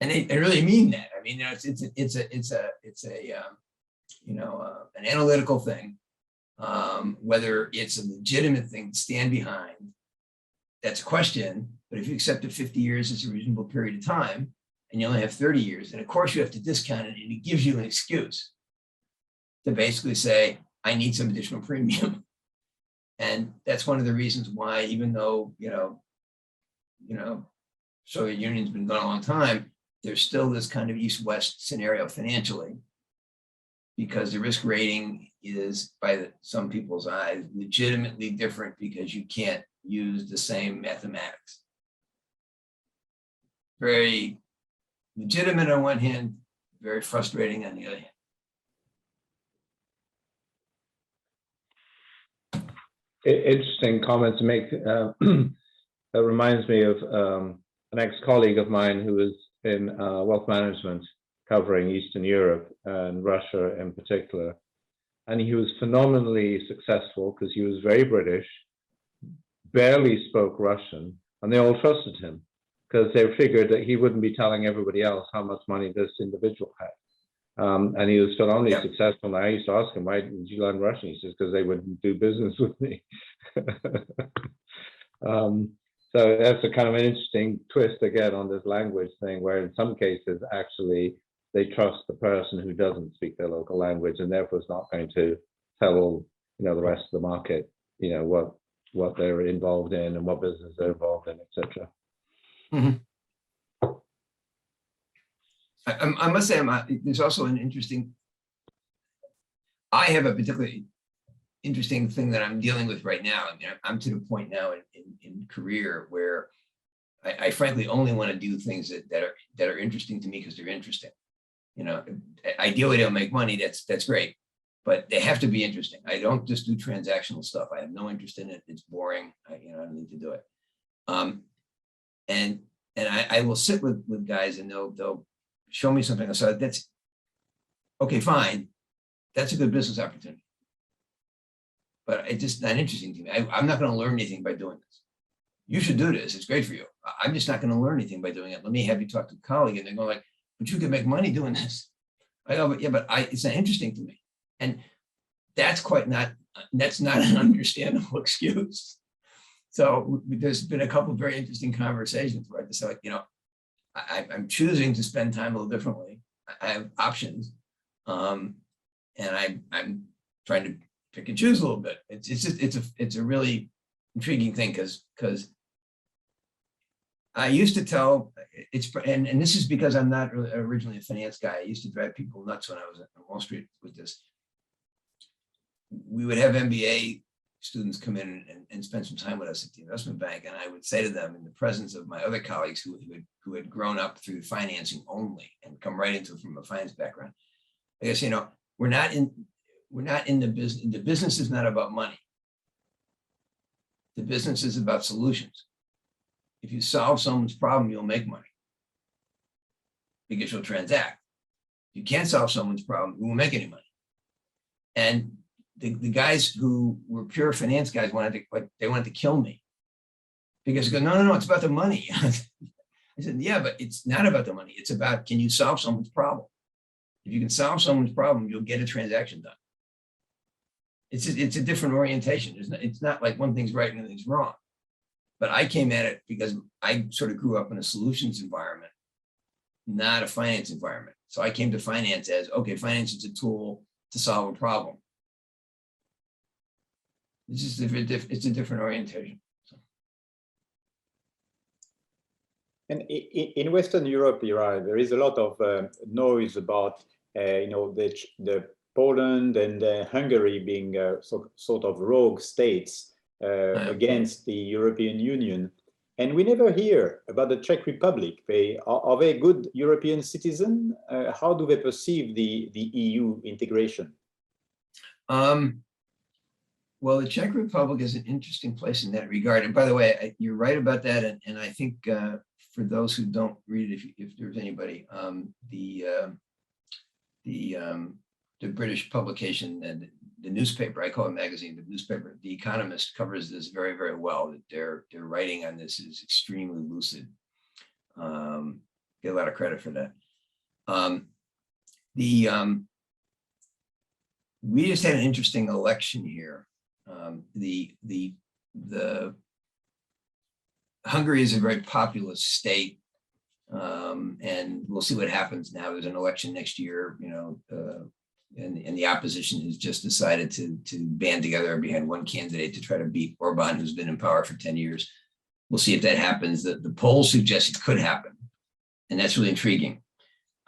And they really mean that. I mean, it's an analytical thing. Whether it's a legitimate thing to stand behind, that's a question. But if you accept that 50 years is a reasonable period of time, and you only have 30 years, and of course you have to discount it, and it gives you an excuse to basically say, I need some additional premium. And that's one of the reasons why, even though, Soviet Union's been gone a long time, there's still this kind of East-West scenario financially, because the risk rating is, by some people's eyes, legitimately different because you can't use the same mathematics. Very legitimate on one hand, very frustrating on the other hand.
interesting comment to make. That reminds me of an ex-colleague of mine who was in wealth management covering Eastern Europe and Russia in particular. And he was phenomenally successful because he was very British, barely spoke Russian, and they all trusted him because they figured that he wouldn't be telling everybody else how much money this individual had. And he was phenomenally successful. And I used to ask him, why did you learn Russian? He says, because they wouldn't do business with me. So that's a kind of an interesting twist again on this language thing, where in some cases, actually, they trust the person who doesn't speak their local language, and therefore is not going to tell all, the rest of the market, what they're involved in and what business they're involved in, etc.
Mm-hmm. I must say, there's also an interesting. I have a particularly interesting thing that I'm dealing with right now. I mean, I'm to the point now in career where I frankly only want to do things that are interesting to me because they're interesting. Ideally they'll make money. That's great, but they have to be interesting. I don't just do transactional stuff. I have no interest in it. It's boring. I don't need to do it. And I will sit with guys and they'll show me something. So that's okay, fine. That's a good business opportunity. But it's just not interesting to me. I'm not going to learn anything by doing this. You should do this. It's great for you. I'm just not going to learn anything by doing it. Let me have you talk to a colleague. And they're going like, but you can make money doing this. I go, but yeah, but it's not interesting to me. And that's not an understandable excuse. So there's been a couple of very interesting conversations where I just like, I'm choosing to spend time a little differently. I have options. And I'm trying to pick and choose a little bit. It's a really intriguing thing because I used to tell and this is because I'm not originally a finance guy. I used to drive people nuts when I was on Wall Street with this. We would have MBA students come in and spend some time with us at the investment bank, and I would say to them in the presence of my other colleagues who had grown up through financing only and come right into it from a finance background. I guess we're not in the business. The business is not about money. The business is about solutions. If you solve someone's problem, you'll make money because you'll transact. If you can't solve someone's problem, you won't make any money. And the guys who were pure finance guys wanted to kill me because they go, no, it's about the money. I said, yeah, but it's not about the money. It's about, can you solve someone's problem? If you can solve someone's problem, you'll get a transaction done. It's a different orientation. It's not like one thing's right and one thing's wrong. But I came at it because I sort of grew up in a solutions environment, not a finance environment. So I came to finance as, okay, finance is a tool to solve a problem. It's just it's a different orientation. So.
And in Western Europe, there is a lot of noise about the Poland and Hungary being sort of rogue states against the European Union, and we never hear about the Czech Republic. Are they good European citizens? How do they perceive the EU integration?
Well, the Czech Republic is an interesting place in that regard. And by the way, you're right about that. And I think for those who don't read it, if there's anybody, the British publication and the newspaper, I call it magazine, the newspaper, The Economist, covers this very, very well. That their writing on this is extremely lucid. Get a lot of credit for that. We just had an interesting election here. Hungary is a very populous state, and we'll see what happens now. There's an election next year, and the opposition has just decided to band together behind one candidate to try to beat Orban, who's been in power for 10 years. We'll see if that happens. The polls suggest it could happen, and that's really intriguing.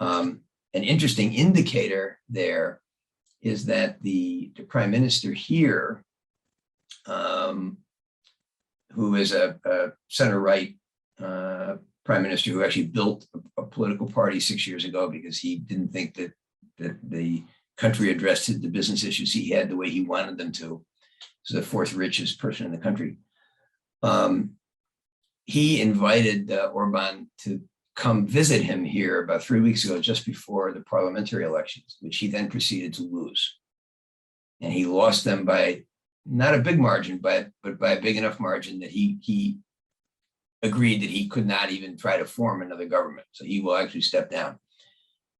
An interesting indicator there is that the prime minister here, who is a center-right prime minister who actually built a political party 6 years ago because he didn't think that the country addressed the business issues he had the way he wanted them to. the fourth richest person in the country. He invited Orban to come visit him here about 3 weeks ago, just before the parliamentary elections, which he then proceeded to lose. And he lost them by not a big margin, but by a big enough margin that he agreed that he could not even try to form another government. So he will actually step down.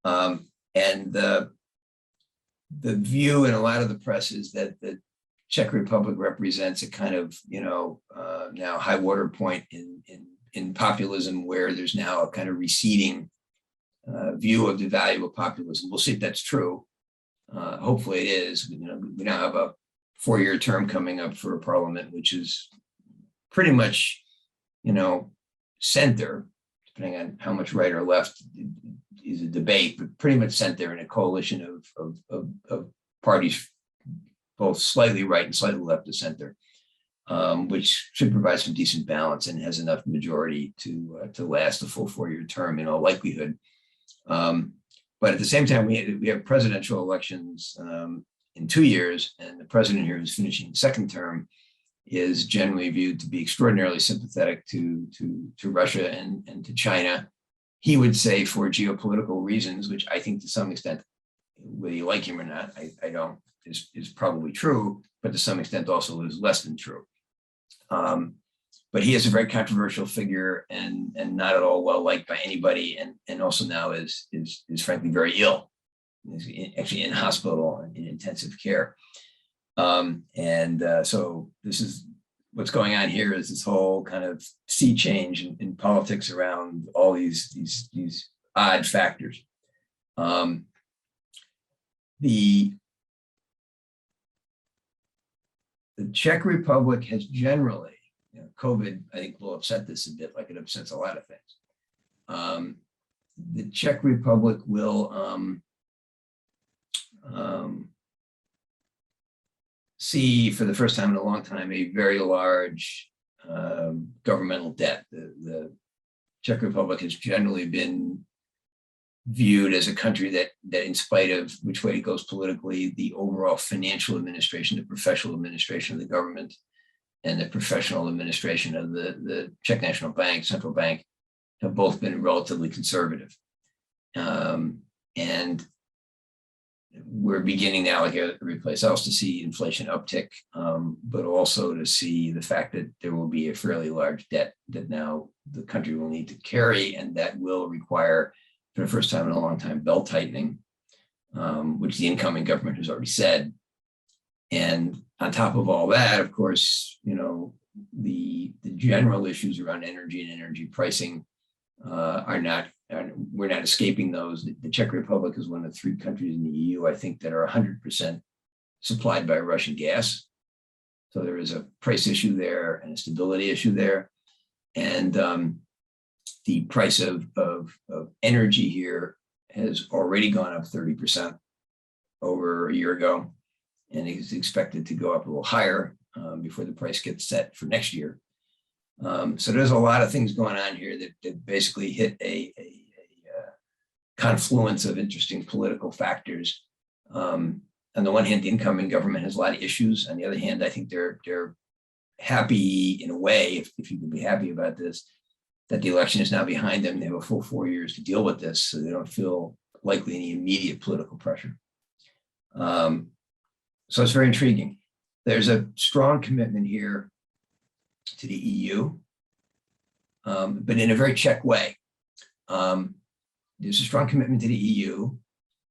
And the view in a lot of the press is that the Czech Republic represents a kind of, now high water point in populism, where there's now a kind of receding view of the value of populism. We'll see if that's true. Hopefully it is. We now have a 4-year term coming up for a parliament, which is pretty much, center, depending on how much right or left is a debate, but pretty much center in a coalition of parties, both slightly right and slightly left of center, which should provide some decent balance and has enough majority to last a full 4-year term in all likelihood. But at the same time, we have presidential elections in 2 years, and the president here who's finishing second term is generally viewed to be extraordinarily sympathetic to Russia and to China. He would say for geopolitical reasons, which I think to some extent, whether you like him or not, I don't, is probably true, but to some extent also is less than true. But he is a very controversial figure and not at all well liked by anybody, and also now is frankly very ill. He's actually in hospital and in intensive care. So this is what's going on here, is this whole kind of sea change in politics around all these odd factors. The Czech Republic has generally, COVID, I think, will upset this a bit, like it upsets a lot of things. The Czech Republic will see, for the first time in a long time, a very large governmental debt. The Czech Republic has generally been viewed as a country that in spite of which way it goes politically, the overall financial administration, the professional administration of the government, and the professional administration of the Czech National Bank, central bank, have both been relatively conservative. And we're beginning now, like every place else, to see inflation uptick, but also to see the fact that there will be a fairly large debt that now the country will need to carry, and that will require, for the first time in a long time, belt tightening, which the incoming government has already said. And on top of all that, of course, the general issues around energy and energy pricing we're not escaping those. The Czech Republic is one of 3 countries in the EU, I think, that are 100% supplied by Russian gas. So there is a price issue there and a stability issue there. And the price of energy here has already gone up 30% over a year ago, and is expected to go up a little higher before the price gets set for next year. So there's a lot of things going on here that basically hit a confluence of interesting political factors. On the one hand, the incoming government has a lot of issues. On the other hand, I think they're happy in a way, if you could be happy about this, that the election is now behind them. They have a full 4 years to deal with this, so they don't feel likely any immediate political pressure. So it's very intriguing. There's a strong commitment here to the EU, but in a very Czech way. There's a strong commitment to the EU.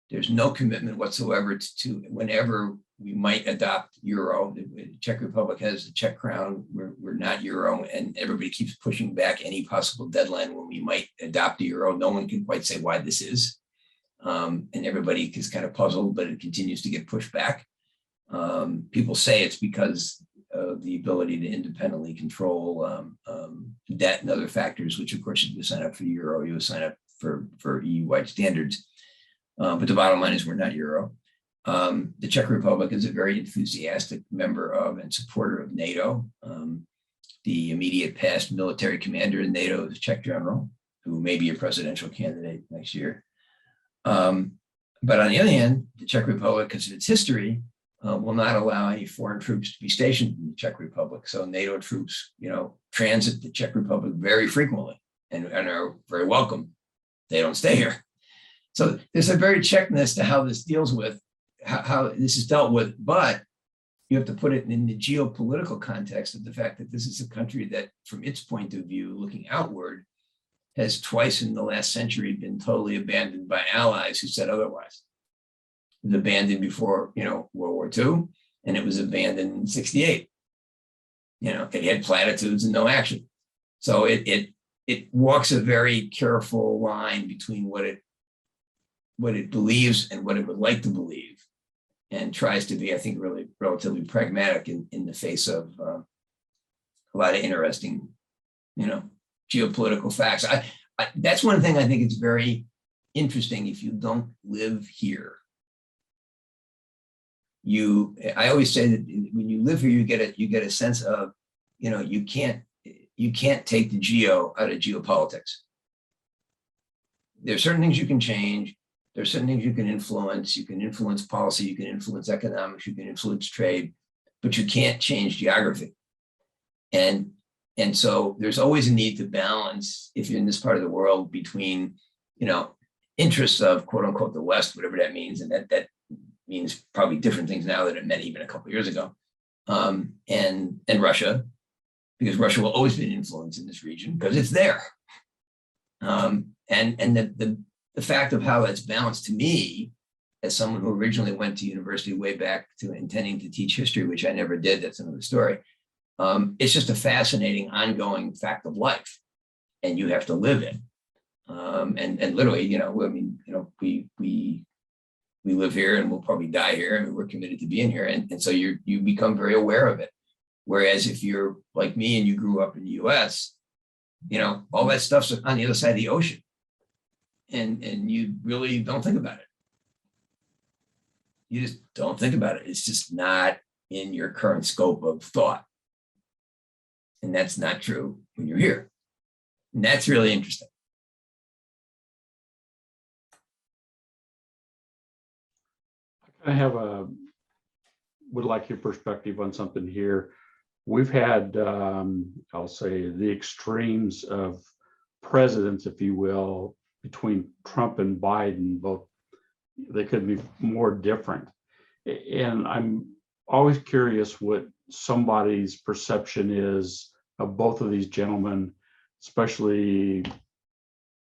There's no commitment whatsoever to whenever we might adopt euro. The Czech Republic has the Czech crown. We're not euro, and everybody keeps pushing back any possible deadline when we might adopt the euro. No one can quite say why this is, and everybody is kind of puzzled, but it continues to get pushed back. People say it's because of the ability to independently control debt and other factors, which of course, if you sign up for the euro, you sign up for EU-wide standards. But the bottom line is we're not euro. The Czech Republic is a very enthusiastic member of and supporter of NATO. The immediate past military commander in NATO is a Czech general who may be a presidential candidate next year. But on the other hand, the Czech Republic, because of its history, will not allow any foreign troops to be stationed in the Czech Republic. So NATO troops, transit the Czech Republic very frequently and are very welcome. They don't stay here. So there's a very Czechness to how this deals with, how this is dealt with, but you have to put it in the geopolitical context of the fact that this is a country that, from its point of view, looking outward, has twice in the last century been totally abandoned by allies who said otherwise. It was abandoned before, World War II, and it was abandoned in '68. It had platitudes and no action. So it walks a very careful line between what it believes and what it would like to believe, and tries to be, I think, really relatively pragmatic in the face of a lot of interesting, geopolitical facts. That's one thing I think it's very interesting if you don't live here. I always say that when you live here, you get a sense of, you can't take the geo out of geopolitics. There are certain things you can change. There are certain things you can influence. You can influence policy. You can influence economics. You can influence trade, but you can't change geography. And so there's always a need to balance, if you're in this part of the world, between, interests of quote unquote the West, whatever that means, and that means probably different things now than it meant even a couple of years ago, and Russia, because Russia will always be an influence in this region because it's there. And the fact of how that's balanced, to me, as someone who originally went to university way back to intending to teach history, which I never did, that's another story. It's just a fascinating, ongoing fact of life, and you have to live it. And literally, we live here and we'll probably die here, and we're committed to being here, and so you become very aware of it. Whereas if you're like me and you grew up in the U.S., all that stuff's on the other side of the ocean, and you really don't think about it. You just don't think about it. It's just not in your current scope of thought. And that's not true when you're here. And that's really interesting.
Would like your perspective on something here. We've had, I'll say, the extremes of presidents, if you will, between Trump and Biden. Both, they couldn't be more different. And I'm always curious what somebody's perception is of both of these gentlemen, especially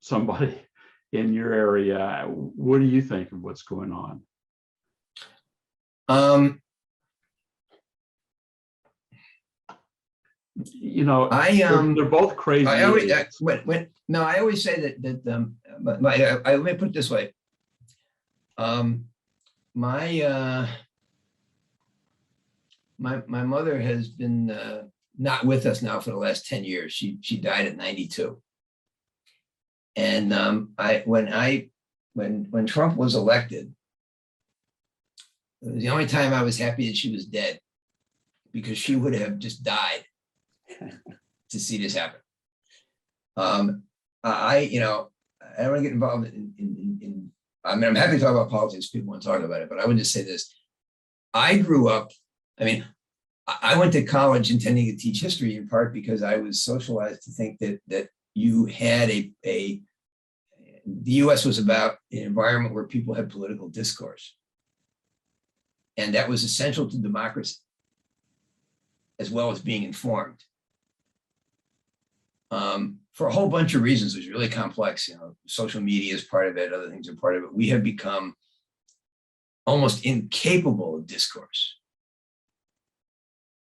somebody in your area. What do you think of what's going on? They're both crazy.
I always say that let me put it this way. My mother has been not with us now for the last 10 years. She died at 92. And when Trump was elected, it was the only time I was happy that she was dead, because she would have just died to see this happen. I don't want to get involved in I'm happy to talk about politics if people want to talk about it, but I would just say this. I grew up, I went to college intending to teach history, in part because I was socialized to think that you had the US was about an environment where people had political discourse. And that was essential to democracy, as well as being informed. For a whole bunch of reasons. It was really complex. Social media is part of it, other things are part of it. We have become almost incapable of discourse,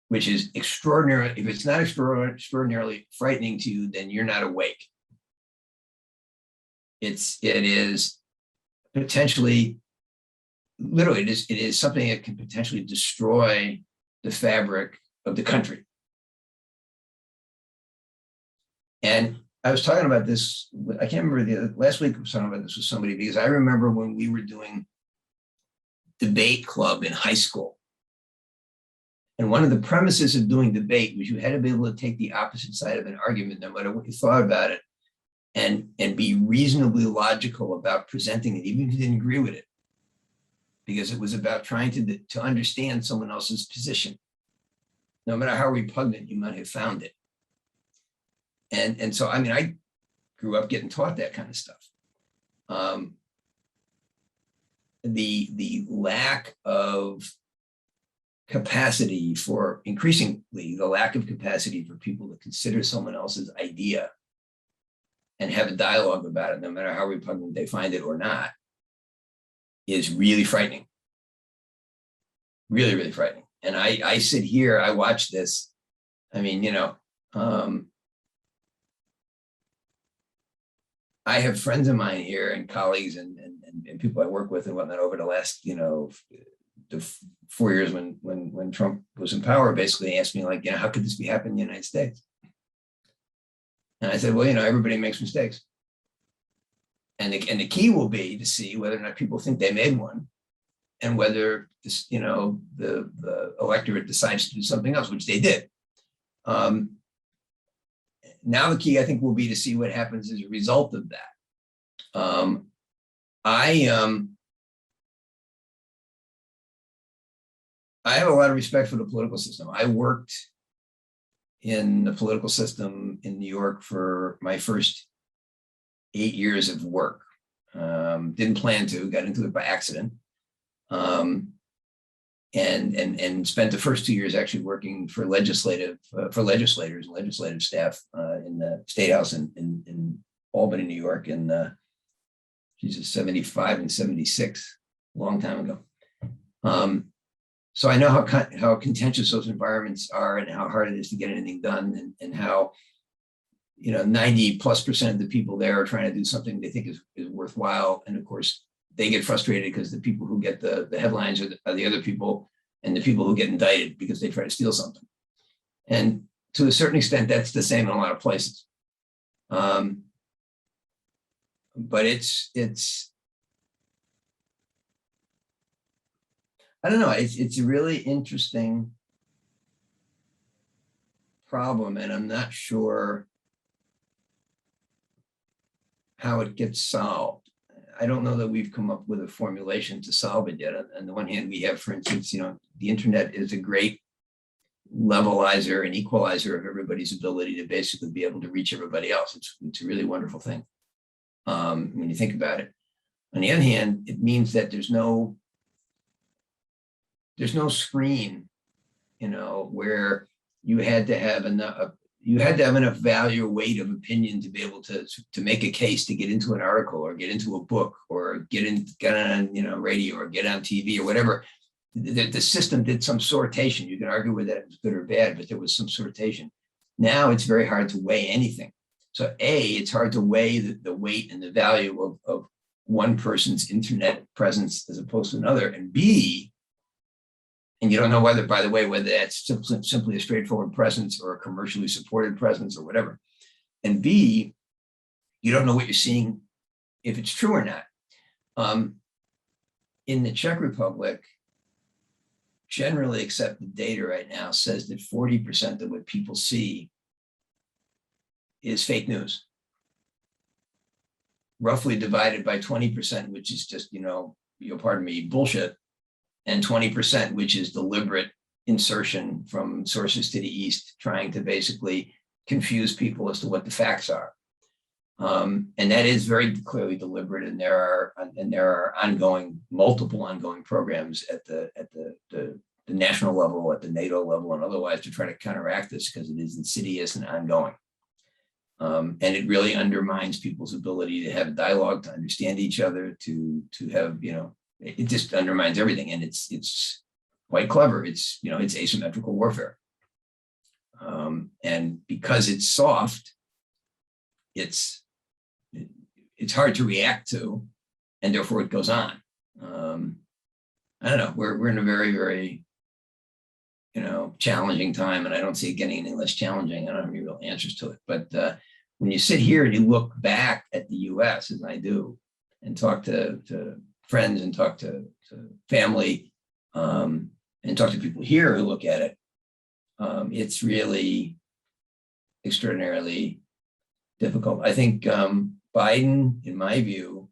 which is extraordinary. If it's not extraordinarily frightening to you, then you're not awake. It is potentially, literally, it is something that can potentially destroy the fabric of the country. And I was talking about this, I can't remember, last week I was talking about this with somebody, because I remember when we were doing debate club in high school. And one of the premises of doing debate was you had to be able to take the opposite side of an argument, no matter what you thought about it, and be reasonably logical about presenting it, even if you didn't agree with it. because it was about trying to understand someone else's position, no matter how repugnant you might have found it. And so, I mean, I grew up getting taught that kind of stuff. The lack of capacity for, increasingly, the lack of capacity for people to consider someone else's idea and have a dialogue about it, no matter how repugnant they find it or not, is really frightening. Really, really frightening. And I sit here, I watch this. I mean, you know, I have friends of mine here and colleagues and people I work with and whatnot over the last, you know, the 4 years when Trump was in power, basically asked me, like, you know, how could this be happening in the United States? And I said, well, you know, everybody makes mistakes. And the key will be to see whether or not people think they made one, and whether this, you know, the electorate decides to do something else, which they did. Now the key, I think, will be to see what happens as a result of that. I have a lot of respect for the political system. I worked in the political system in New York for my first 8 years of work. Didn't plan to, got into it by accident. And spent the first 2 years actually working for legislators and legislative staff in the State House in Albany, New York, in Jesus, 75 and 76, a long time ago. So I know how contentious those environments are and how hard it is to get anything done, and how, you know, 90+% of the people there are trying to do something they think is worthwhile. And of course, they get frustrated because the people who get the headlines are the other people, and the people who get indicted because they try to steal something. And to a certain extent, that's the same in a lot of places. But it's I don't know, it's a really interesting problem, and I'm not sure how it gets solved. I don't know that we've come up with a formulation to solve it yet. On the one hand, we have, for instance, you know, the internet is a great levelizer and equalizer of everybody's ability to basically be able to reach everybody else. It's a really wonderful thing when you think about it. On the other hand, it means that there's no screen, you know, where you had to have enough value or weight of opinion to be able to make a case to get into an article or get into a book or get on, you know, radio or get on TV or whatever. The system did some sortation. You can argue whether it was good or bad, but there was some sortation. Now it's very hard to weigh anything. So A, it's hard to weigh the weight and the value of one person's internet presence as opposed to another. And B, and you don't know whether, by the way, whether that's simply a straightforward presence or a commercially supported presence or whatever. And B, you don't know what you're seeing, if it's true or not. In the Czech Republic, generally accepted data right now says that 40% of what people see is fake news, roughly divided by 20%, which is just, you know, pardon me, bullshit, and 20%, which is deliberate insertion from sources to the east, trying to basically confuse people as to what the facts are. And that is very clearly deliberate, and there are multiple ongoing programs at the national level, at the NATO level, and otherwise to try to counteract this, because it is insidious and ongoing. And it really undermines people's ability to have a dialogue, to understand each other, to have, you know, it just undermines everything. And it's quite clever. It's, you know, it's asymmetrical warfare. And because it's soft, it's hard to react to, and therefore it goes on. I don't know, we're in a very, very, you know, challenging time, and I don't see it getting any less challenging. I don't have any real answers to it. But when you sit here and you look back at the US, as I do, and talk to friends and talk to family, and talk to people here who look at it, it's really extraordinarily difficult. I think Biden, in my view,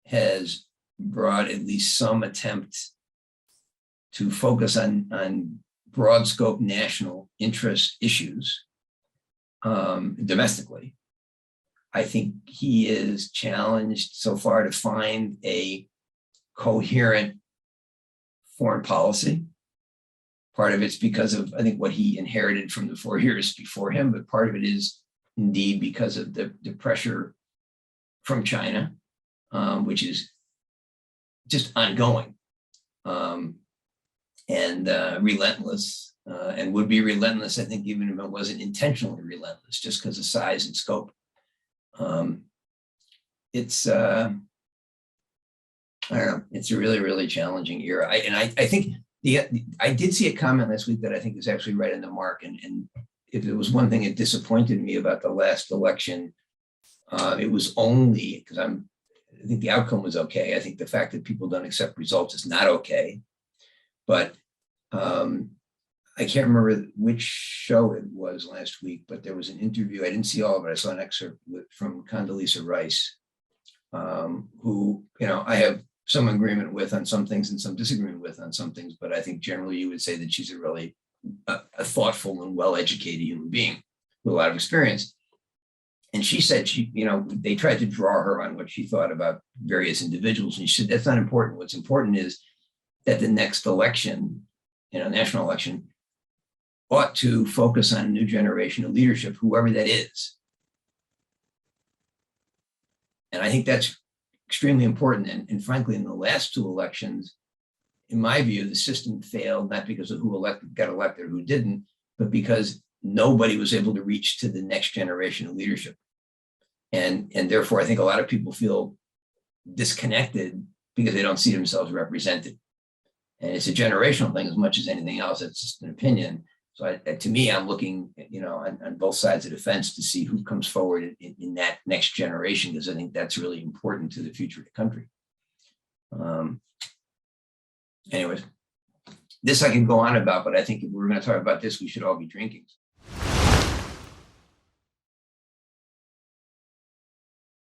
has brought at least some attempt to focus on broad scope national interest issues domestically. I think he is challenged so far to find a coherent foreign policy. Part of it's because of, I think, what he inherited from the 4 years before him, but part of it is indeed because of the pressure from China, which is just ongoing and relentless, and would be relentless, I think, even if it wasn't intentionally relentless, just because of size and scope. It's I don't know, it's a really, really challenging era. I think I did see a comment last week that I think is actually right in the mark. And if there was one thing that disappointed me about the last election, it was only because I think the outcome was okay. I think the fact that people don't accept results is not okay. But I can't remember which show it was last week, but there was an interview. I didn't see all of it. I saw an excerpt from Condoleezza Rice, who, you know, I have some agreement with on some things and some disagreement with on some things, but I think generally you would say that she's a really a thoughtful and well-educated human being with a lot of experience. And she said they tried to draw her on what she thought about various individuals. And she said, that's not important. What's important is that the next election, national election, ought to focus on a new generation of leadership, whoever that is. And I think that's extremely important. And frankly, in the last 2 elections, in my view, the system failed, not because of who got elected or who didn't, but because nobody was able to reach to the next generation of leadership. And therefore, I think a lot of people feel disconnected because they don't see themselves represented. And it's a generational thing as much as anything else. It's just an opinion. So to me, I'm looking, on both sides of the fence to see who comes forward in that next generation, because I think that's really important to the future of the country. Anyways, this I can go on about, but I think if we're going to talk about this, we should all be drinking.